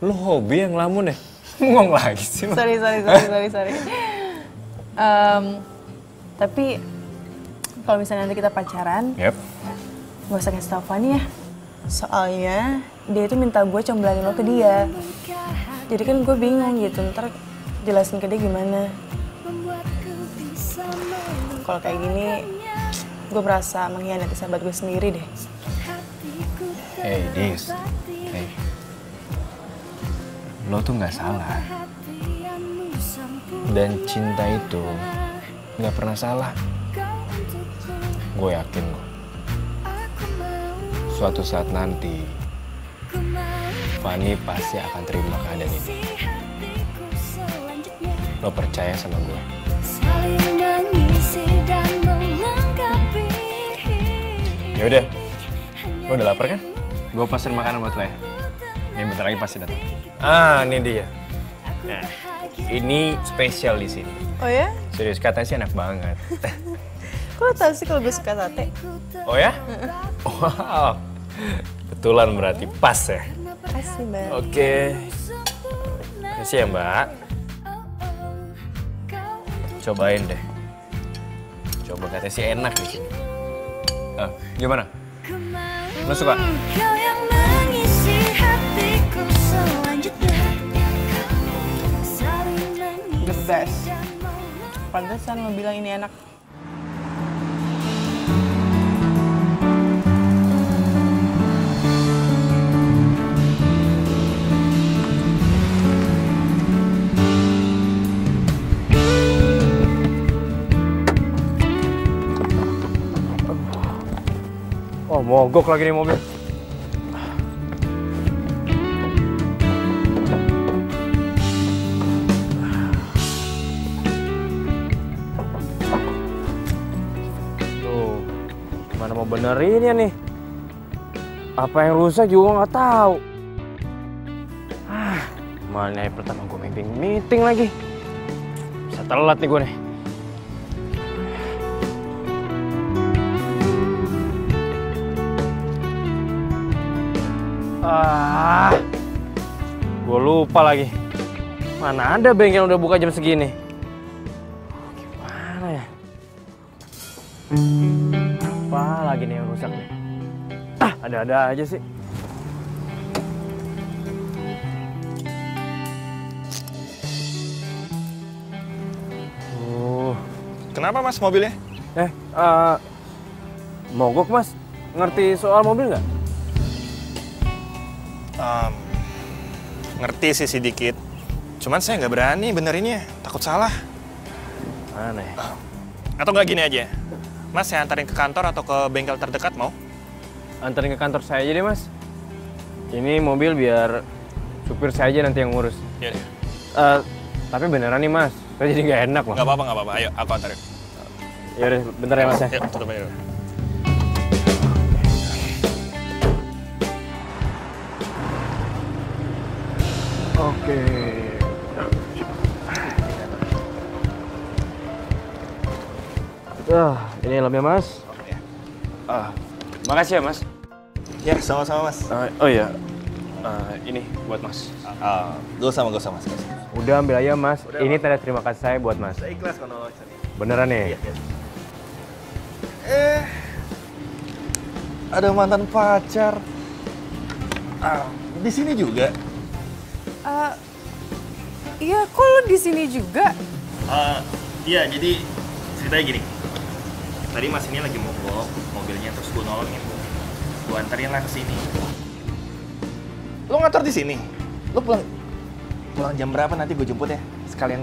lu hobi yang ngelamun deh. Ngomong lagi sih.
Sorry. Tapi kalau misalnya nanti kita pacaran, gak usah kasih tau Fanny ya. Soalnya dia itu minta gue comblanin lo ke dia. Jadi kan gue bingung gitu, ntar jelasin ke dia gimana. Kalau kayak gini, gue merasa mengkhianati sahabat gue sendiri deh.
Hey Dis, lo tuh nggak salah. Dan cinta itu nggak pernah salah. Gue yakin kok. Suatu saat nanti, Fanny pasti akan terima keadaan ini. Lo percaya sama gue? Yaudah, lo udah lapar kan? Gue pesen makanan buat lo ya. Ini bentar lagi pasti datang. Ini dia. Nah, ini spesial di sini.
Oh ya?
Serius, katanya sih enak banget.
Kok lo tau sih kalau gue suka sate?
Oh ya? Wow, kebetulan berarti pas ya.
Makasih, Mbak.
Oke. Makasih ya, Mbak. Cobain deh. Coba, katanya sih enak di sini. Gimana? Lo suka?
The best. Pantesan lo bilang ini enak.
mogok lagi nih mobil. Tuh, gimana mau benerinnya nih? Apa yang rusak juga nggak tahu. Mana pertama gue meeting lagi. Bisa telat nih gue nih. Gue lupa lagi. Mana ada bengkel yang udah buka jam segini? Gimana ya? Apa lagi nih yang rusak nih? Ada-ada aja sih.
Kenapa mas mobilnya?
Mogok mas. Ngerti soal mobil nggak?
Ngerti sih sedikit. Cuman saya nggak berani benerinnya, takut salah.
Mana ya?
Atau nggak gini aja, mas saya antarin ke kantor atau ke bengkel terdekat mau?
Antarin ke kantor saya aja deh mas. Ini mobil biar supir saya aja nanti yang ngurus.
Iya deh.
Tapi beneran nih mas, saya jadi nggak enak loh.
Nggak apa-apa. Ayo aku antarin.
Yaudah, bentar ya mas ya.
Yuk, tutup aja dulu.
Oke. Ini helmnya mas. Makasih ya mas.
Ya, sama-sama mas.
Oh iya, ini buat mas.
Gak usah mas.
Udah ambil aja mas. Ini tanda terima kasih saya buat mas.
Saya ikhlas kalau nolong.
Beneran nih?
Iya. Ada mantan pacar. Di sini juga.
Iya, kok lo di sini juga?
Iya, jadi ceritanya gini. Tadi mas ini lagi mogok mobilnya, terus gue nolongin. Gue anterin lah ke sini. Lo ngantor di sini? Lo pulang jam berapa nanti gue jemput ya? Sekalian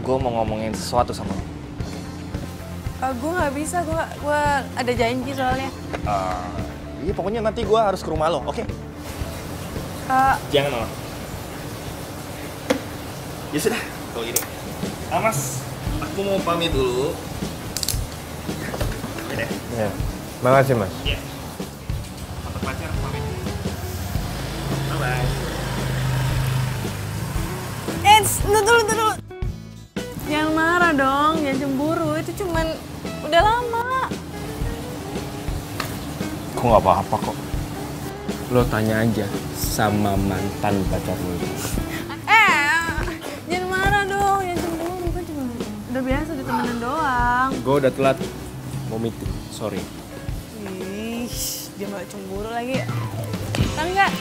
gue mau ngomongin sesuatu sama lo.
Gue nggak bisa, gue ada janji soalnya.
Iya, pokoknya nanti gue harus ke rumah lo, oke? Jangan nolak. Ya sudah, kalau gini. Mas, aku mau pamit dulu. Ya deh.
Iya. Makasih mas.
Iya. Mantan pacar, pamit. Bye-bye.
Dulu. Jangan marah dong, jangan cemburu. Itu cuman udah lama.
Kok nggak apa-apa kok. Lo tanya aja sama mantan pacar lo.
Jangan marah dong, jangan cemburu. Kan cuma udah biasa ditemenin doang.
Gue udah telat mau meeting, sorry.
Ih, dia malah cemburu lagi. Kan enggak?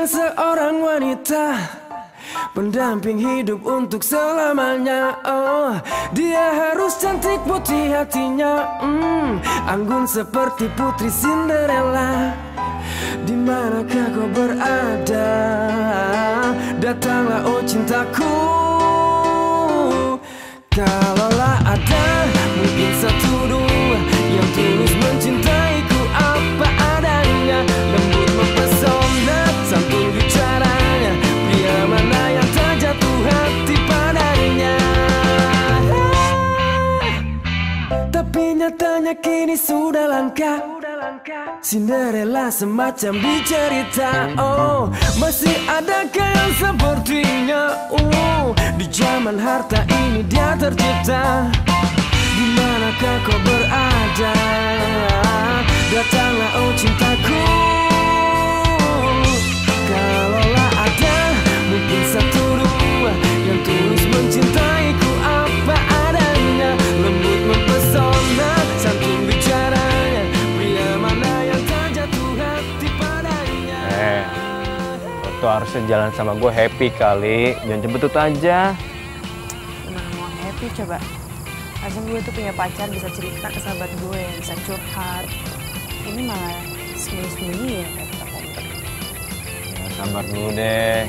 Seorang wanita pendamping hidup untuk selamanya. Oh, dia harus cantik putih hatinya, anggun seperti putri Cinderella. Di manakah kau berada? Datanglah oh cintaku. Kalaulah ada mungkin satu dua yang tulus mencintaiku apa adanya, lembut mempesona, santun bicaranya, pria mana yang tak jatuh hati padanya. Tapi nyatanya kini sudah langka. Cinderella semacam di cerita. Oh, masih adakah yang sepertinya? Di zaman harta ini dia tercipta. Di manakah kau berada? Datanglah oh cintaku. Kalaulah ada mungkin satu dua yang tulus mencintaiku apa adanya, lembut mempesona, santun bicaranya, pria mana yang tak jatuh hati padanya.
Lo tuh harusnya jalan sama gue happy kali, jangan jemput aja.
Gimana mau happy coba? Asal gue tuh punya pacar bisa cerita ke sahabat gue, bisa curhat. Ini malah sembunyi-sembunyi ya kata komik.
Ya, sabar dulu deh.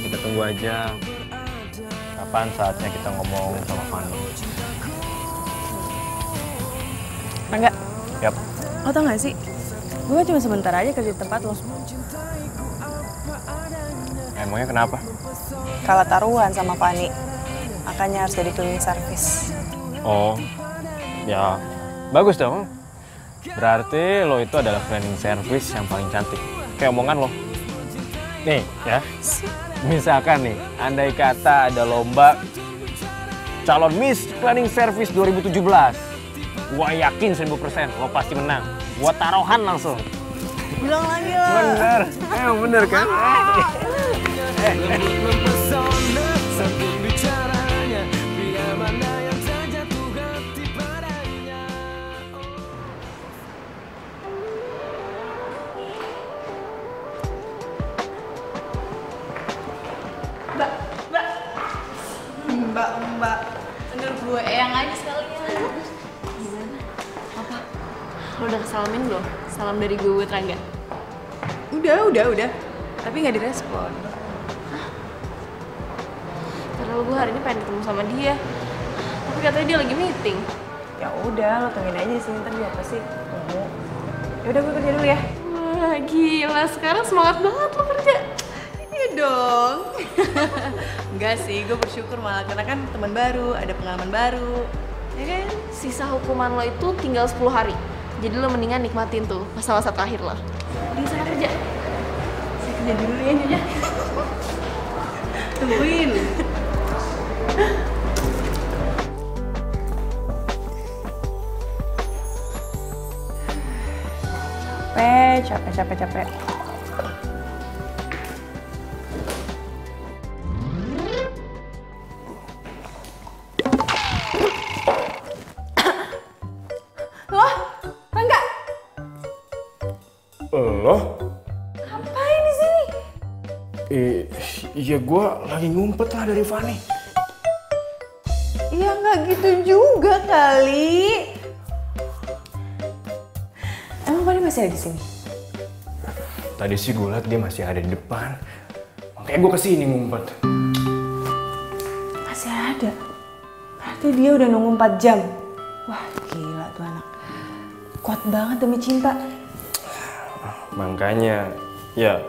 Kita tunggu aja. Kapan saatnya kita ngomong sama Fanny?
Enggak.
Yap.
Lo tau gak sih? Gue cuma sebentar aja kerja di tempat lo.
Emangnya kenapa?
Kalah taruhan sama Fanny. Makanya harus jadi cleaning service.
Oh, ya bagus dong. Berarti lo itu adalah cleaning service yang paling cantik. Kayak omongan lo. Nih ya, misalkan nih, andai kata ada lomba calon Miss Cleaning Service 2017. Gua yakin 1000% lo pasti menang. Gua taruhan langsung.
Bilang lagi lah.
Bener, emang bener kan?
Mbak. Menurut gue eyang aja sekalian.
Gimana? Apa? Lo udah kesalamin belum? Salam dari gue buat Rangga.
Udah. Tapi nggak direspon.
Padahal gue hari ini pengen ketemu sama dia. Tapi katanya dia lagi meeting.
Ya udah, lo tungguin aja di sini, ntar dia pasti tunggu. Ya udah, gue kerja dulu ya.
Wah, gila. Sekarang semangat banget lo kerja.
Iya dong. Enggak sih, gue bersyukur malah karena kan teman baru, ada pengalaman baru. Ya kan?
Sisa hukuman lo itu tinggal 10 hari. Jadi lo mendingan nikmatin tuh masa-masa terakhir lo. Di sana kerja.
Saya kerja dulu ya, Nyonya. Tungguin. Capek. Loh, Rangga.
Lo?
Ngapain di sini?
Iya gue lagi ngumpet lah dari Fanny.
Ya nggak gitu juga kali. Emang Fanny masih ada di sini?
Tadi sih gue liat dia masih ada di depan. Makanya gue kesini ngumpet.
Masih ada? Berarti dia udah nunggu 4 jam. Wah gila tuh anak. Kuat banget demi cinta.
Makanya, ya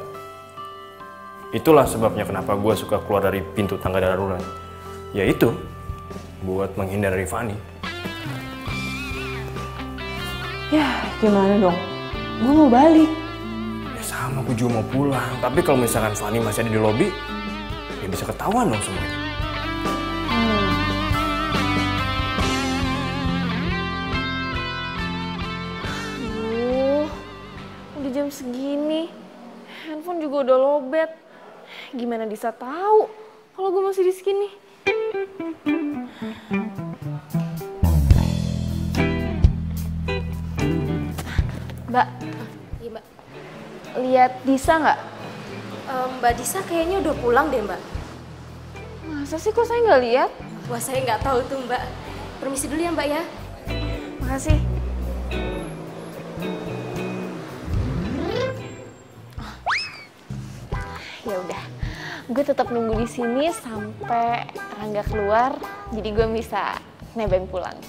itulah sebabnya kenapa gue suka keluar dari pintu tangga darurat. Ya itu, buat menghindar dari Fanny.
Ya gimana dong? Gue mau balik.
Ya sama, gue juga mau pulang. Tapi kalau misalkan Fanny masih ada di lobi, ya bisa ketahuan dong semuanya.
Udah jam segini, handphone juga udah lobet. Gimana bisa tahu kalau gue masih di sini? Mbak,
Iya mbak.
lihat Disa nggak?
Mbak Disa kayaknya udah pulang deh mbak.
Masa sih kok saya nggak lihat?
Wah saya nggak tahu tuh mbak. Permisi dulu ya mbak ya.
Makasih. Ya udah, gue tetap nunggu di sini sampai Rangga keluar, jadi gue bisa nebeng pulang.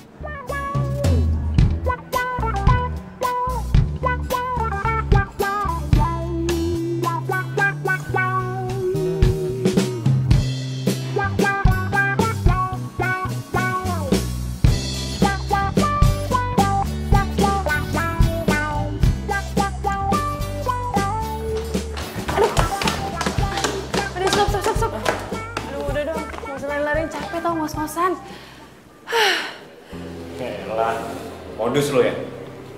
Ngos-ngosan.
Elah, modus lo ya?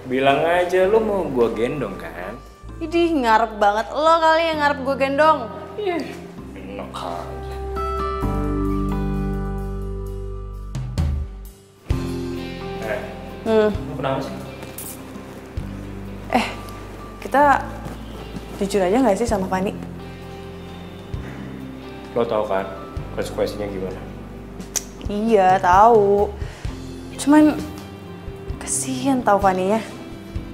Bilang aja lo mau gue gendong kan?
Idih, ngarep banget lo kali yang ngarep gue gendong.
Enak aja. Lo kenapa sih?
Kita jujur aja nggak sih sama Fanny?
Lo tau kan konsekuensinya gimana?
Iya, tahu. Cuman kasihan tau Fanny-nya.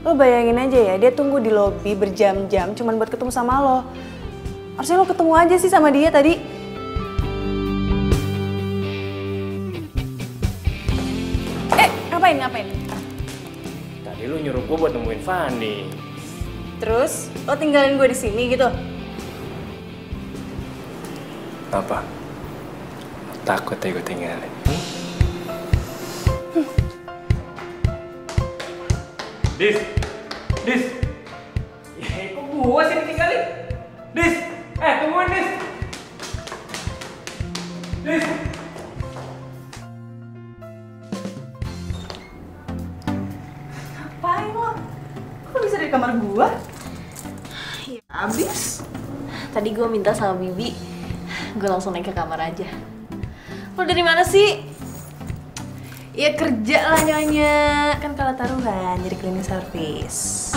Lo bayangin aja ya, dia tunggu di lobi berjam-jam cuman buat ketemu sama lo. Harusnya lo ketemu aja sih sama dia tadi. Ngapain?
Tadi lu nyuruh gue buat nemuin Fanny.
Terus lo tinggalin gue di sini gitu?
Apa? Takut ya gue tinggalin? Dis! Kok gue sih ditinggalin? Dis! Tungguin Dis! Dis!
Ngapain lo? Kok bisa di kamar gue? Ya abis.
Tadi gue minta sama Bibi, gue langsung naik ke kamar aja. Lo dari mana sih?
Ya kerja lah nyonya. Kan kalau taruhan jadi cleaning service.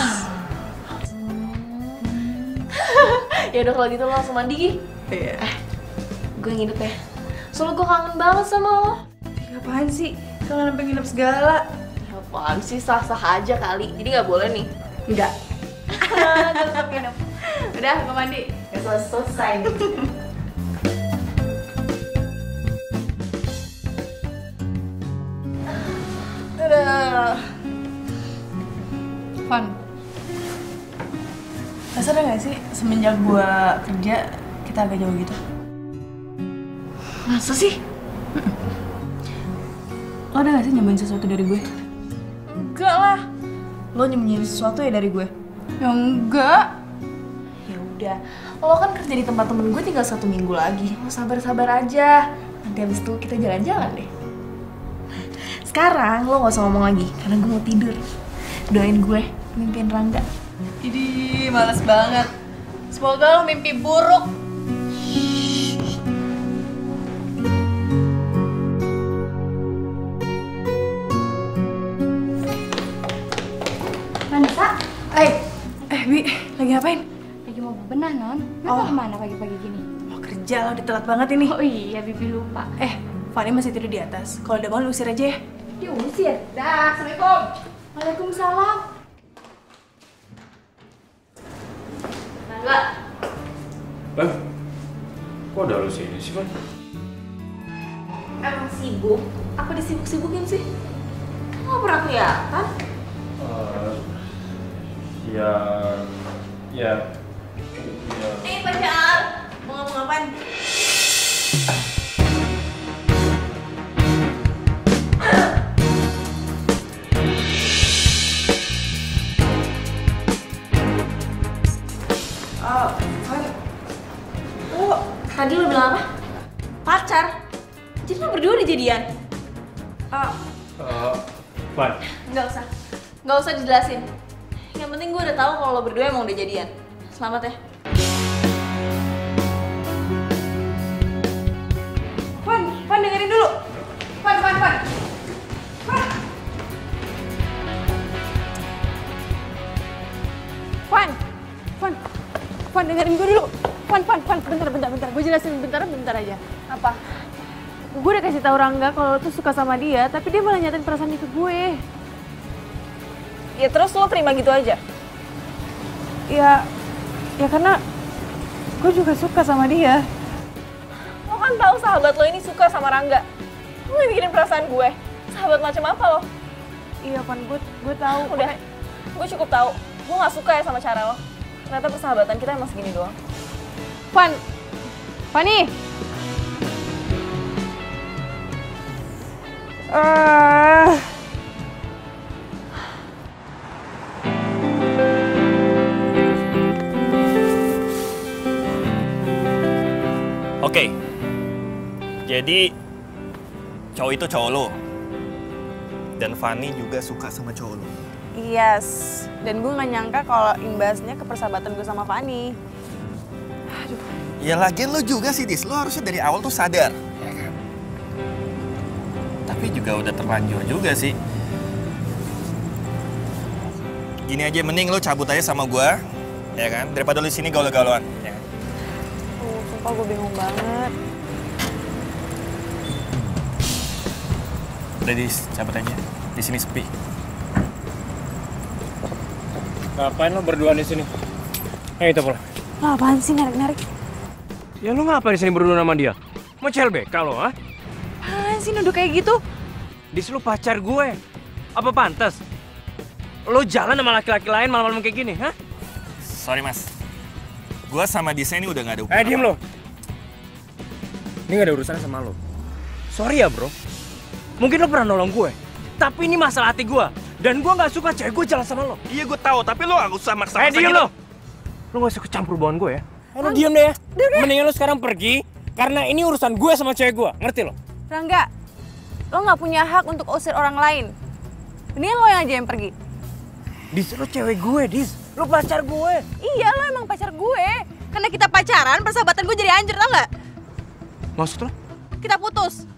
Ya udah kalau gitu lo langsung mandi Gi.
Iya.
Gue nginep ya. Soalnya gue kangen banget sama lo.
Apaan sih? Kalian sampai nginep segala?
Ya apaan sih, sah-sah aja kali. Jadi gak boleh nih.
Enggak.
Gue tetap nginep.
Udah, gue mandi.
Ya selesai nih.
Van, lo sadar gak sih semenjak gue kerja kita agak jauh gitu?
Masa sih?
Lo ada gak sih nyembunyiin sesuatu dari gue?
Enggak lah.
Lo nyembunyiin sesuatu ya dari gue? Ya enggak.
Ya udah, lo kan kerja di tempat temen gue tinggal 1 minggu lagi. Lo sabar-sabar aja. Nanti habis itu kita jalan-jalan deh. Sekarang lo gak usah ngomong lagi, karena gue mau tidur. Doain gue, mimpiin Rangga.
Idih, males banget. Semoga lo mimpi buruk.
Vanessa,
Bi, lagi ngapain?
lagi mau bebenah non? Lo mau kemana pagi-pagi gini?
Mau kerja, lo udah telat banget ini.
Oh iya, Bibi lupa.
Fanny masih tidur di atas. Kalau udah bangun, lu usir aja ya.
Diusir? Dah, Assalamualaikum. Waalaikumsalam.
Rangga.
Kok udah lu sini sih, Fan?
Emang sibuk? Apa disibuk-sibukin sih? Lo gak pernah kelihatan?
Ya.
Pacar! Mau ngomong apaan?
Tadi lo bilang apa? Pacar? Jadi lo berdua udah jadian?
Fan.
Nggak usah dijelasin. Yang penting gue udah tahu kalau lo berdua emang udah jadian. Selamat ya.
Fan dengerin dulu. Fan. Fan dengerin gue dulu. Fan, bentar. Gue jelasin bentar aja. Apa? Gue udah kasih tahu Rangga kalau lo tuh suka sama dia, tapi dia malah nyatain perasaan itu ke gue.
Ya terus lo terima gitu aja?
Ya karena gue juga suka sama dia.
Lo kan tahu sahabat lo ini suka sama Rangga. Lo yang mikirin perasaan gue. Sahabat macam apa lo?
Iya, Fan, gue tahu.
Udah, gue cukup tahu. Gue nggak suka ya sama cara lo. Ternyata persahabatan kita emang segini doang.
Fanny.
Oke. Jadi cowok itu cowok lo. Dan Fanny juga suka sama cowok lo.
Yes. Dan gue gak nyangka kalau imbasnya ke persahabatan gue sama Fanny.
Ya lagian lo juga sih, Dis. Lo harusnya dari awal tuh sadar, ya kan? Tapi juga udah terlanjur juga sih. Gini aja, mending lo cabut aja sama gue, ya kan? Daripada lo di sini gaul-gaulan, ya kan?
Sumpah gue bingung banget.
Udah, Dis, cabut aja. Di sini sepi.
Ngapain lo berdua di sini? Ayo kita pulang.
Lo apaan sih narik-narik?
Ya lo ngapain di sini berdua sama dia? Mau CLBK lo, ha?
Apaan sih nuduh kayak gitu?
Dis, lu pacar gue. Apa pantas? Lo jalan sama laki-laki lain malam-malam kayak gini, ha?
Sorry mas, gue sama Disa ini udah gak ada hubungan.
Diem lo. Ini gak ada urusan sama lo. Sorry ya bro, mungkin lo pernah nolong gue, tapi ini masalah hati gue. Dan gue gak suka cewek gue jalan sama lo.
Iya gue tahu, tapi lo gak usah maksa-maksa
Diem
gitu.
lo. Lo gak usah kecampur hubungan gue ya. Lo diem deh ya. Mendingan lo sekarang pergi, karena ini urusan gue sama cewek gue. Ngerti lo?
Rangga, lo gak punya hak untuk usir orang lain. Mendingan lo yang aja yang pergi.
Dis, lo cewek gue, Dis. Lo pacar gue.
Iya, lo emang pacar gue. Karena kita pacaran, persahabatan gue jadi hancur, tau gak?
Maksud lo?
Kita putus.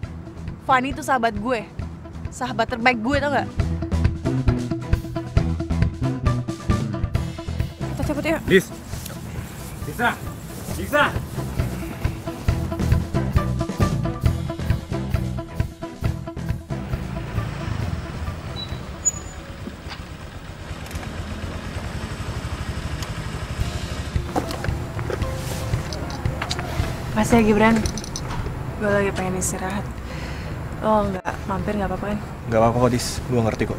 Fanny itu sahabat gue. Sahabat terbaik gue, tau gak? Kita cabut yuk.
Dis. Disa. Disa.
Makasih ya Gibran. Gue lagi pengen istirahat. Lo nggak mampir nggak apa-apa kan?
Gak apa-apa kok Dis, gue ngerti kok.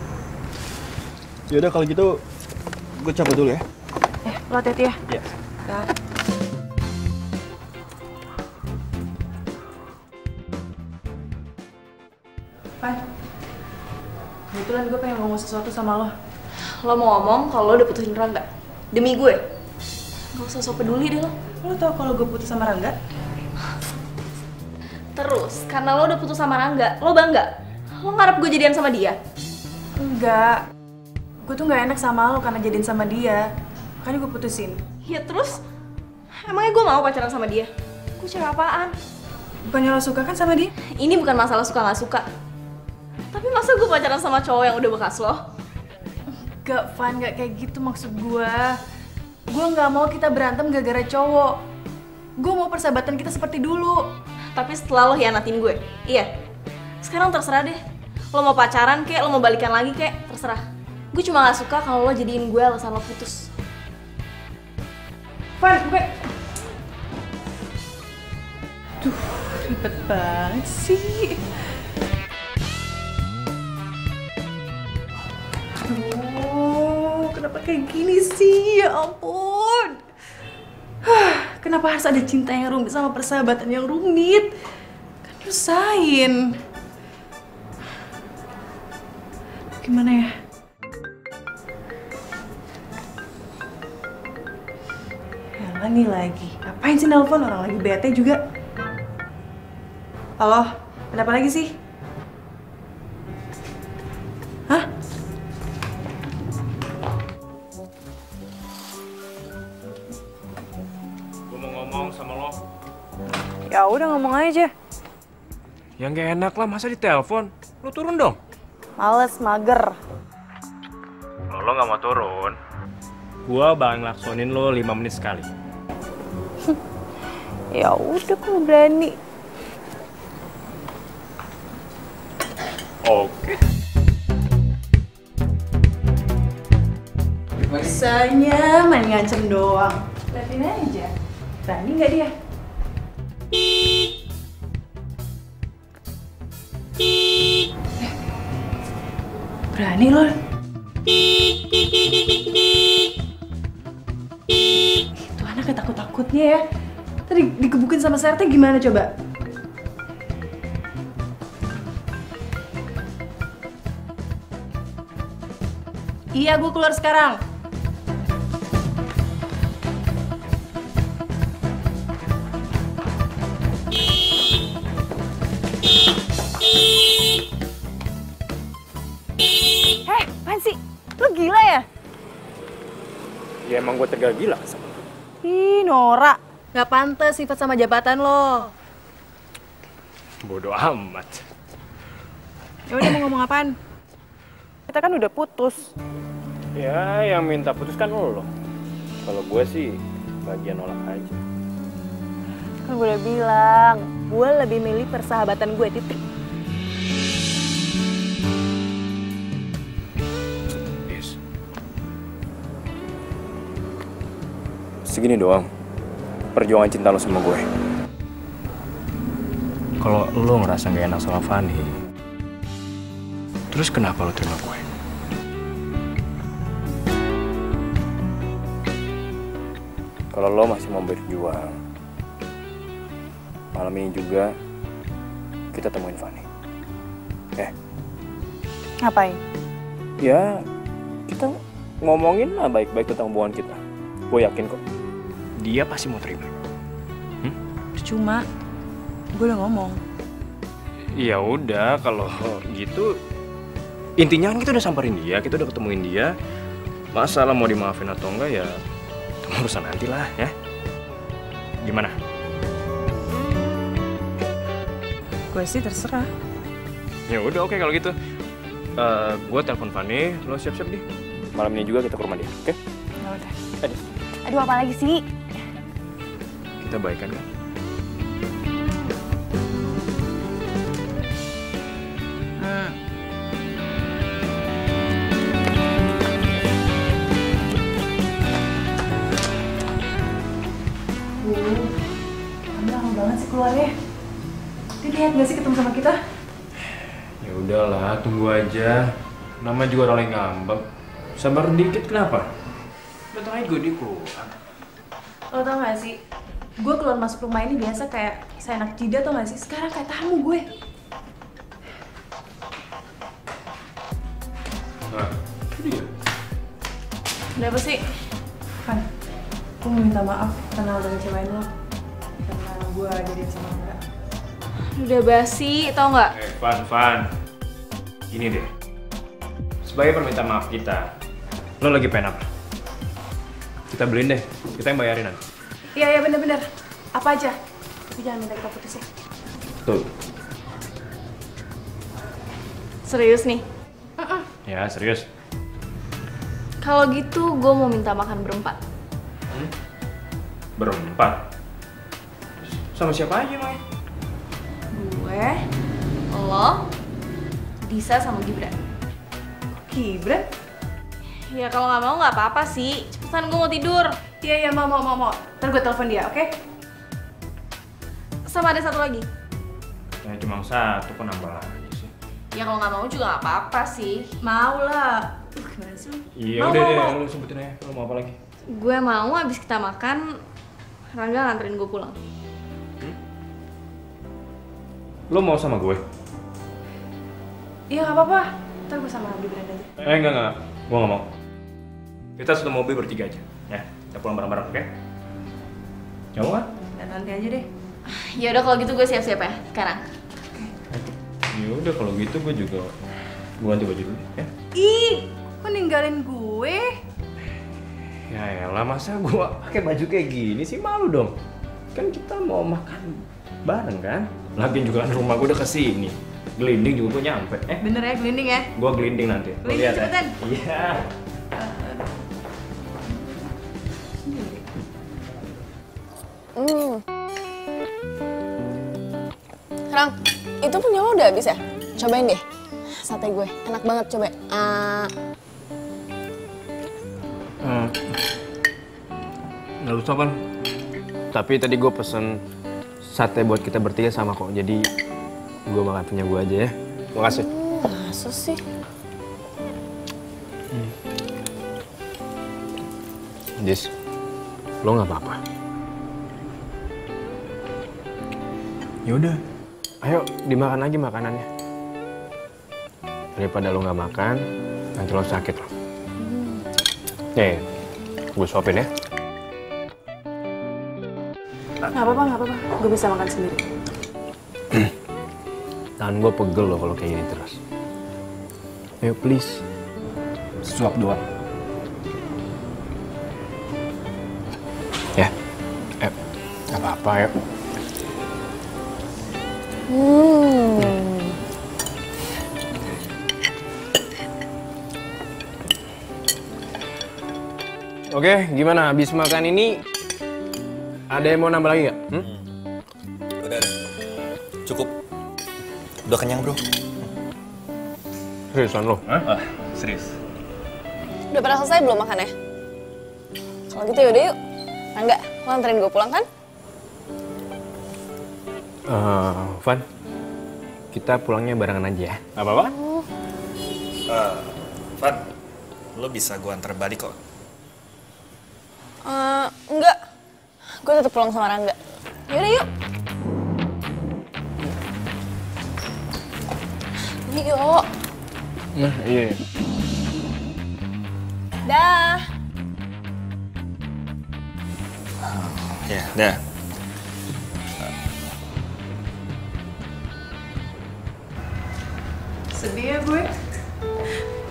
Yaudah kalau gitu, gue cabut dulu ya.
Lo hati-hati ya.
Iya.
Dah. Pan, kebetulan gue pengen ngomong sesuatu sama lo.
Lo mau ngomong kalau lo udah putusin Rangga? Demi gue? Gak usah sok peduli deh lo.
Lo tau kalau gue putus sama Rangga?
Terus, karena lo udah putus sama Rangga, lo bangga? Lo ngarep gue jadian sama dia?
Enggak. Gue tuh nggak enak sama lo karena jadian sama dia. Makanya gue putusin.
Ya terus, emangnya gue mau pacaran sama dia? Gue cewek apaan?
Bukannya lo suka kan sama dia?
Ini bukan masalah suka nggak suka. Tapi masa gue pacaran sama cowok yang udah bekas lo?
Gak, Van, gak kayak gitu maksud gue. Gue nggak mau kita berantem gara-gara cowok. Gue mau persahabatan kita seperti dulu.
Tapi setelah lo hianatin gue, iya. Sekarang terserah deh. Lo mau pacaran kek, lo mau balikan lagi kek, terserah. Gue cuma gak suka kalau lo jadiin gue alasan lo putus.
Van, gue... Duh, ribet banget sih. Aduh, kenapa kayak gini sih? Ya ampun. Kenapa harus ada cinta yang rumit sama persahabatan yang rumit? Kan nyusahin. Gimana ya? Yalah nih lagi. Ngapain sih nelpon? Orang lagi bete juga. Halo? Ada apa lagi sih? Hah?
Sama lo.
Ya udah ngomong aja.
Yang gak enak lah, masa ditelepon? Lo turun dong.
Males, mager.
Kalau lo gak mau turun, gua bakal ngelaksonin lo 5 menit sekali.
Ya udah, kok berani.
Oke.
Bisanya main ngancem doang. Liatin aja. Berani nggak dia? Berani loh. Itu anak takut-takutnya ya. Tadi digebukin sama Serte gimana coba? Iya, gue keluar sekarang. Apaan sih? Lo gila ya?
Ya emang gue tergila-gila sama lo.
Ih, Nora. Gak pantas sifat sama jabatan lo.
Bodoh amat.
Ya udah, mau ngomong apaan? Kita kan udah putus.
Ya, yang minta putus kan lo. Kalau gue sih bagian nolak aja.
Kan gue udah bilang, gue lebih milih persahabatan gue, titik.
Segini doang perjuangan cinta lo sama gue. Kalau lo ngerasa gak enak sama Fanny, terus kenapa lo terima gue? Kalau lo masih mau berjuang, malam ini juga kita temuin Fanny.
Ngapain?
Ya, kita ngomongin lah baik-baik tentang hubungan kita. Gue yakin kok, dia pasti mau terima.
Percuma, gue udah ngomong.
Ya udah, kalau gitu intinya kan kita udah samperin dia, kita udah ketemuin dia. Masalah mau dimaafin atau enggak ya itu urusan nanti lah ya. Gimana?
Gue sih terserah.
Ya udah oke kalau gitu. Gue telepon Fanny, lo siap-siap deh. Malam ini juga kita ke rumah dia, oke?
Ya udah.
Aduh, apa lagi sih?
Kita baikan kan?
Kamu lama banget sih keluarnya. Dia niat gak sih ketemu sama kita?
Ya udahlah, tunggu aja. Nama juga orang yang ngambek. Sabar dikit kenapa? Datang aja gue di keluar.
Lo tau gak sih? Gue keluar masuk rumah ini biasa kayak seenak jidat tau gak sih? Sekarang kayak tamu gue.
Nah, itu dia.
Udah apa sih? Fan, gue mau minta maaf karena udah ngecewain lo. Karena gue jadian sama Angga.
Udah basi, tau nggak?
Fan. Gini deh. Sebagai permintaan maaf kita, lo lagi pengen apa? Kita beliin deh, kita yang bayarin nanti.
Iya bener-bener. Apa aja? Tapi jangan minta kita putus ya.
Tuh.
Serius nih?
Ya, serius.
Kalau gitu gue mau minta makan berempat.
Berempat? Sama siapa aja, Mai?
Gue, lo, Disa sama Gibran.
Gibran?
Ya kalau nggak mau nggak apa-apa sih. Cepetan gue mau tidur.
Iya mau. Ntar gue telepon dia, oke?
Sama ada satu lagi.
Ya cuma satu, kok nambah lagi sih?
Ya kalau nggak mau juga nggak apa-apa sih.
Mau lah. Gimana sih?
Iya udah deh, lu sebutin aja. Lu mau apa lagi?
Gue mau abis kita makan, Rangga nganterin gue pulang.
Lu mau sama gue?
Iya nggak apa-apa. Ntar gue sama Gibran aja.
Enggak. Gue nggak mau. Kita satu mobil bertiga aja, ya. Kita pulang bareng-bareng, oke? Kamu kan?
Dan nanti aja deh.
Ya udah kalau gitu gue siap-siap ya sekarang.
Ya udah kalau gitu gue juga ganti baju dulu, ya.
Ih, kok ninggalin gue?
Ya elah, masa gue pakai baju kayak gini sih, malu dong. Kan kita mau makan bareng kan? Lagian juga kan rumah gue udah kesini. Gelinding juga gue nyampe.
Bener ya, gelinding ya?
Gue gelinding nanti. Lo
Gelinding
lihat
cepetan.
ya. Iya.
Rang, itu punya lo udah habis ya? Cobain deh. Sate gue, enak banget, coba.
Nggak usah, Pan. Tapi tadi gue pesen sate buat kita bertiga sama kok. Jadi gue makan punya gue aja ya. Makasih.
Masa sih?
Dis, lo nggak apa-apa? Ya udah, ayo dimakan lagi makanannya. Daripada lo nggak makan, nanti lo sakit lo. Nih, gue suapin ya.
Nggak apa-apa. Gue bisa makan sendiri.
Tangan gue pegel lo kalau kayak gini terus. Ayo please, suap doang. Ya, nggak apa-apa ya. Oke, gimana? Habis makan ini, ada yang mau nambah lagi nggak?
Udah. Cukup. Udah kenyang, bro.
Seriusan lo?
Serius.
Udah pada selesai belum makannya? Kalau gitu yaudah yuk. Rangga, lo anterin gue pulang kan?
Van, kita pulangnya barengan aja ya. Gak apa-apa?
Van, lo bisa gue antar balik kok.
Enggak. Gue tetap pulang sama Rangga. Yaudah yuk. Yuk.
Nah, iya.
Dah.
Ya, dah.
Sedih ya gue.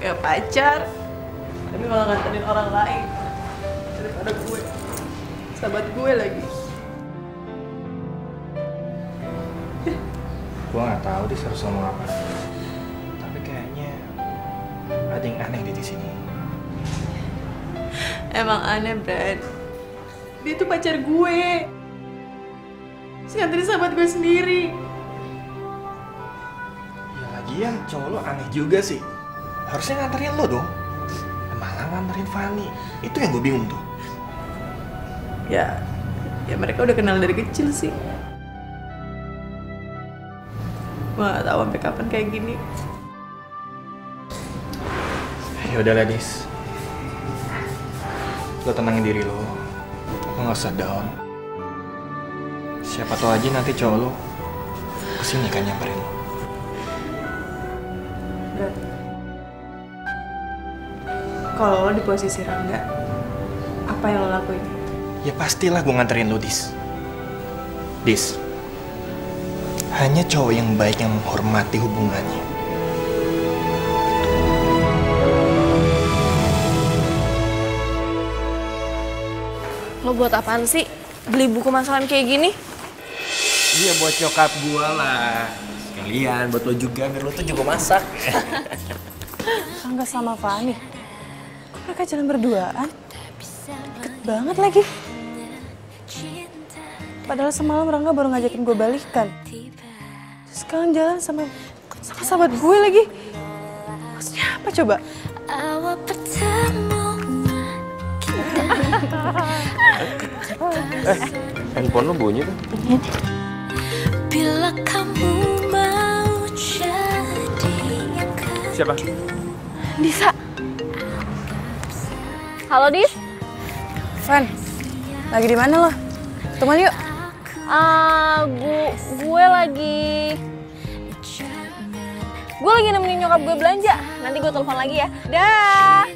Gak pacar, tapi malah nganterin orang lain daripada gue. Sahabat gue lagi.
Gue nggak tahu dia harus ngomong apa. Tapi kayaknya ada yang aneh di sini.
Emang aneh, Brad. Dia tuh pacar gue. Terus nganterin sahabat gue sendiri.
Ya lagian cowok lo aneh juga sih. Harusnya nganterin lo dong. Malah nganterin Fanny. Itu yang gue bingung tuh.
Ya mereka udah kenal dari kecil sih. Gue gak tau sampai kapan kayak gini.
Ya udah Ladis. Lo tenangin diri lo. Lo nggak usah down. Siapa tahu aja nanti cowok lo kesini kan nyamperin lo.
Brad, kalau lo di posisi Rangga, apa yang lo lakuin?
Ya pastilah gue nganterin lo, Dis. Dis, hanya cowok yang baik yang menghormati hubungannya.
Lo buat apaan sih? Beli buku masalah kayak gini?
Iya buat nyokap gue lah. Sekalian buat lo juga, biar lo tuh juga masak.
Rangga sama Fanny. Kok mereka jalan berduaan? Deket banget lagi. Padahal semalam Rangga baru ngajakin gue balikan. Terus sekarang jalan sama sahabat gue lagi. Maksudnya apa coba?
Handphone lo bunyi tuh.
Bila kamu mau jadi
Siapa?
Disa. Halo, Dis.
Van, lagi di mana lo? Teman yuk.
Gue lagi nemenin nyokap gue belanja. Nanti gue telepon lagi ya. Dah.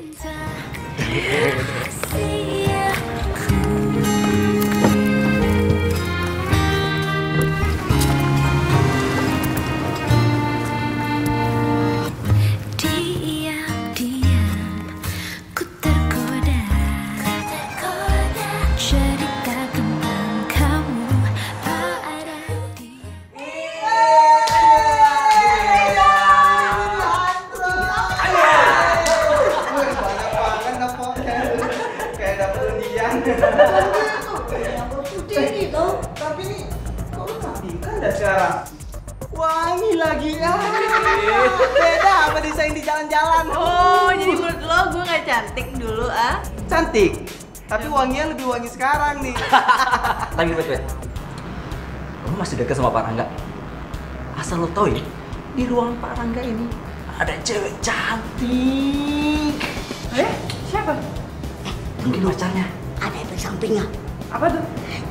Wangi lagi ya. Beda sama desain di jalan-jalan.
Oh, jadi menurut lo gue gak cantik dulu ah?
Cantik. Tapi wanginya lebih wangi sekarang nih.
Tapi Bet, lo masih dekat sama Pak Rangga. Asal lo tau ya, di ruang Pak Rangga ini ada cewek cantik.
Siapa?
Mungkin pacarnya.
Ada efek sampingnya.
Apa tuh?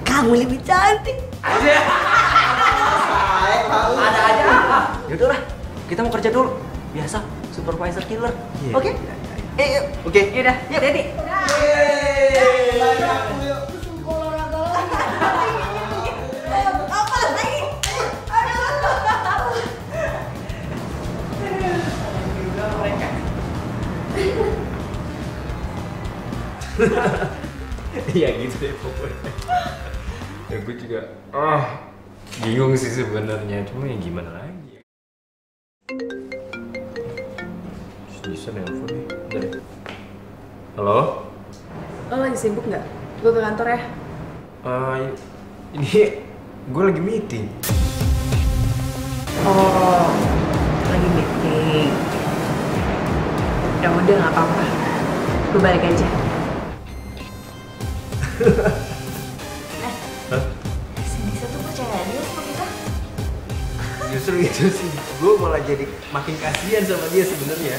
Kamu lebih cantik.
Ada aja. Yaudah lah, kita mau kerja dulu. Biasa, supervisor killer. Oke?
Oke.
Yaudah, jadi.
Iya gitu deh pokoknya. Ya gue juga bingung sih sebenarnya, cuma ya gimana lagi. Bisa nelfon nih. Bentar. Halo?
Lo lagi sibuk nggak? Gue ke kantor ya.
Ini gue lagi meeting.
Oh, lagi meeting. Ya udah nggak apa-apa. Gue balik aja.
itu sih, gue malah jadi makin kasihan sama dia sebenarnya.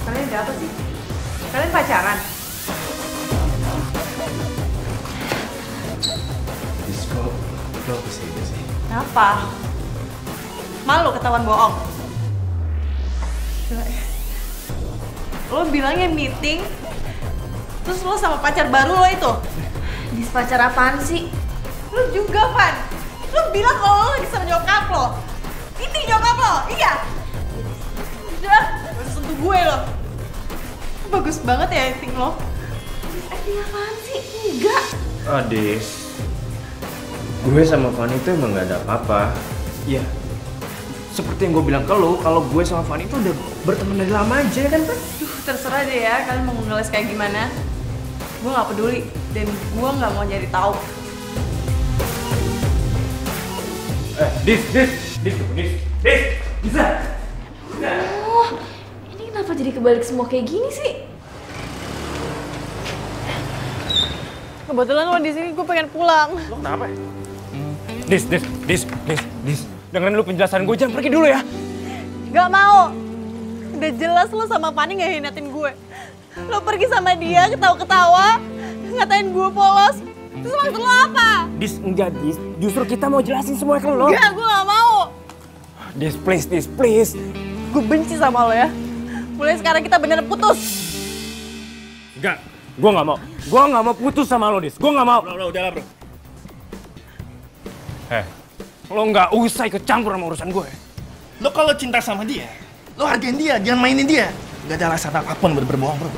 Kalian ada apa sih? Kalian pacaran?
Disko, lo kesini sih.
Kenapa? Malu ketahuan bohong? Gila ya. Lo bilangnya meeting, terus lo sama pacar baru lo itu?
Dis, pacar apaan sih?
Lo juga, Van. Lo bilang kalau lo lagi sama nyokap lo. Ini nyokap lo, iya? Udah, gak usah sentuh gue lo. Bagus banget ya acting lo.
Acting apaan sih? Enggak.
Adis, gue sama Fanny itu emang gak ada apa-apa.
Iya. Seperti yang gue bilang ke lo, kalau gue sama Fanny itu udah berteman dari lama aja kan, Pan?
Terserah deh ya, kalian mau ngeles kayak gimana. Gue gak peduli, dan gue gak mau jadi tahu.
Dis, bisa?
Oh, ini kenapa jadi kebalik semua kayak gini sih?
Kebetulan lo di sini, gue pengen pulang.
Lo kenapa? Dis. Dengerin lu penjelasan gue, jangan pergi dulu ya.
Gak mau. Udah jelas lo sama Fanny gak hinatin gue. Lo pergi sama dia, ketawa-ketawa, ngatain gue polos. Terus maksud lo apa?
Dis, enggak Dis. Justru kita mau jelasin semua ke lo.
Enggak, gue gak mau.
Dis, please.
Gue benci sama lo ya. Mulai sekarang kita bener putus.
Enggak, gue gak mau. Gue gak mau putus sama lo, Dis. Gue gak mau.
Bro, udahlah bro.
Lo gak usah ikut campur sama urusan gue.
Lo kalau cinta sama dia, lo hargain dia, jangan mainin dia. Gak ada alasan apapun buat berbohong bro.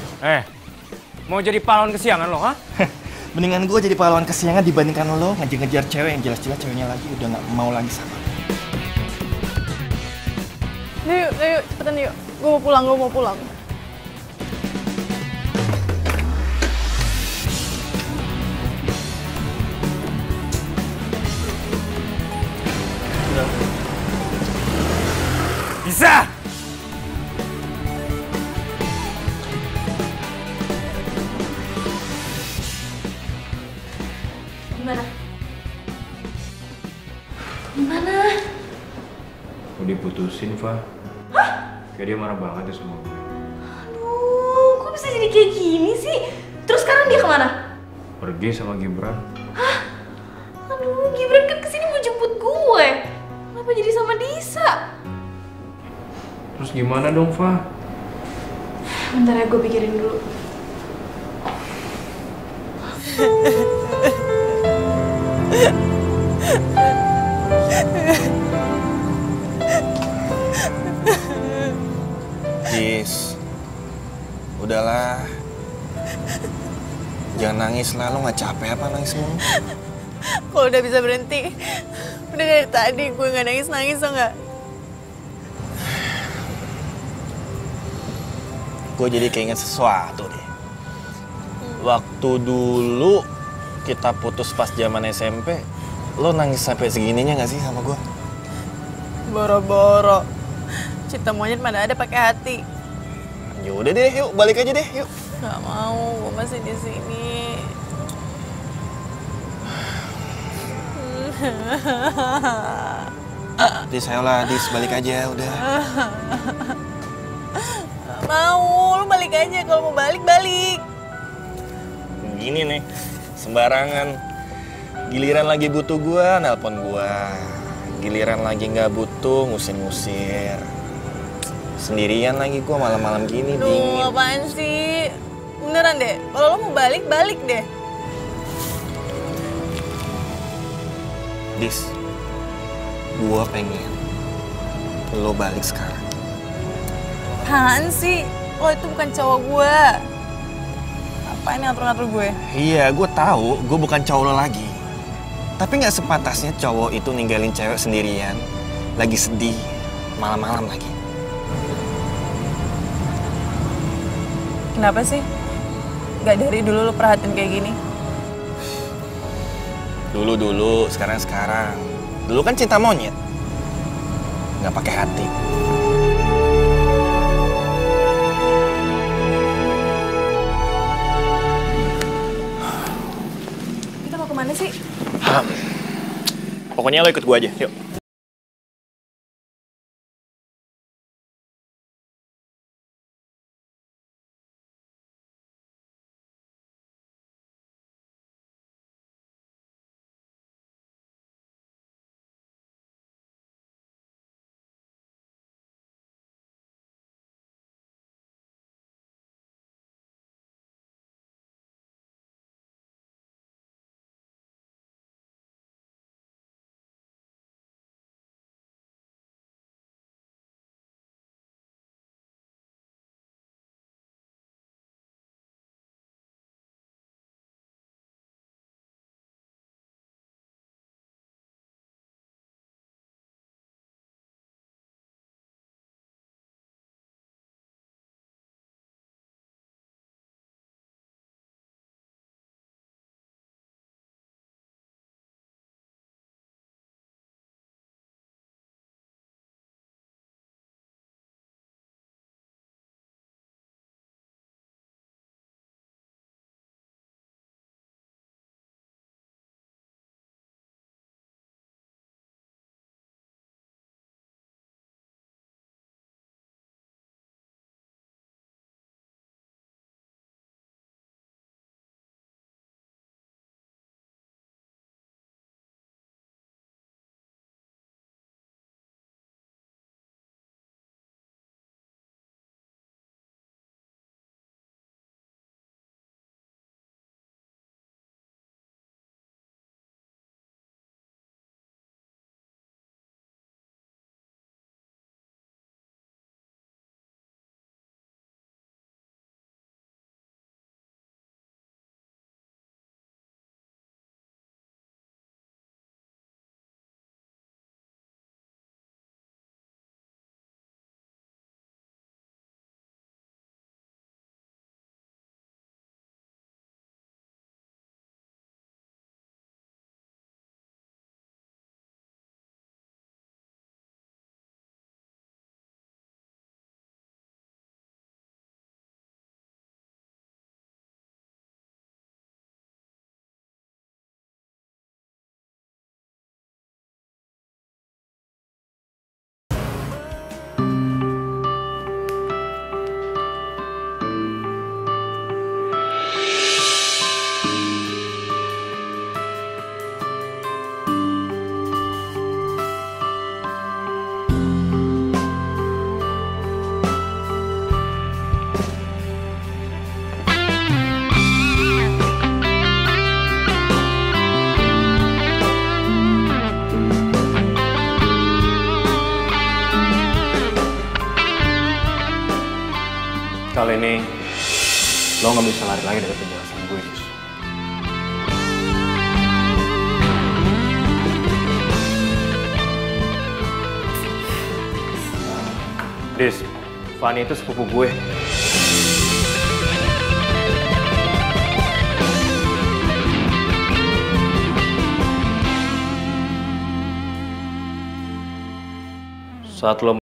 Mau jadi pahlawan kesiangan lo, ha?
Mendingan gue jadi pahlawan kesiangan dibandingkan lo ngejar-ngejar cewek yang jelas-jelas ceweknya lagi udah gak mau lagi sama lo.
Yuk, cepetan yuk. Gue mau pulang.
Bisa!
Gimana?
Mau diputusin, Fa.
Hah?
Kayak dia marah banget ya sama gue.
Aduh, kok bisa jadi kayak gini sih? Terus sekarang dia kemana?
Pergi sama Gibran.
Hah? Aduh, Gibran kan kesini mau jemput gue. Kenapa jadi sama Disa?
Terus gimana dong, Fa?
Bentar ya, gue pikirin dulu.
Jis, udahlah. Jangan nangis lah, lo gak capek apa nangis mulu?
Kalau udah bisa berhenti, udah dari tadi gue gak nangis-nangis, so nggak?
Gue jadi keinget sesuatu deh. Waktu dulu kita putus pas zaman SMP, lo nangis sampai segininya gak sih sama gue?
Boro-boro. Cinta monyet mana ada pakai hati.
Yaudah deh, yuk balik aja deh, yuk.
Gak mau, gue masih di sini.
Dis, ayolah, Dis, balik aja, udah.
Gak mau, lu balik aja. Kalau mau balik.
Gini nih, sembarangan. Giliran lagi butuh gua, nelpon gua. Giliran lagi nggak butuh, ngusir-ngusir. Sendirian lagi gua malam-malam gini, dingin.
Duh, apaan sih? Beneran deh, kalau lo mau balik deh.
Dis, gua pengen lo balik sekarang.
Apaan sih? Lo itu bukan cowok gue. Apaan yang ngatur-ngatur gue?
Iya, gue tahu, gue bukan cowok lo lagi. Tapi nggak sepantasnya cowok itu ninggalin cewek sendirian, lagi sedih, malam-malam lagi.
Kenapa sih? Gak dari dulu lo perhatiin kayak gini?
Dulu, sekarang. Dulu kan cinta monyet, nggak pakai hati. Pokoknya lo ikut gue aja, yuk.
Kali ini lo nggak bisa lari lagi dari penjelasan gue, Dis. Dis, Fanny itu sepupu gue. Saat lo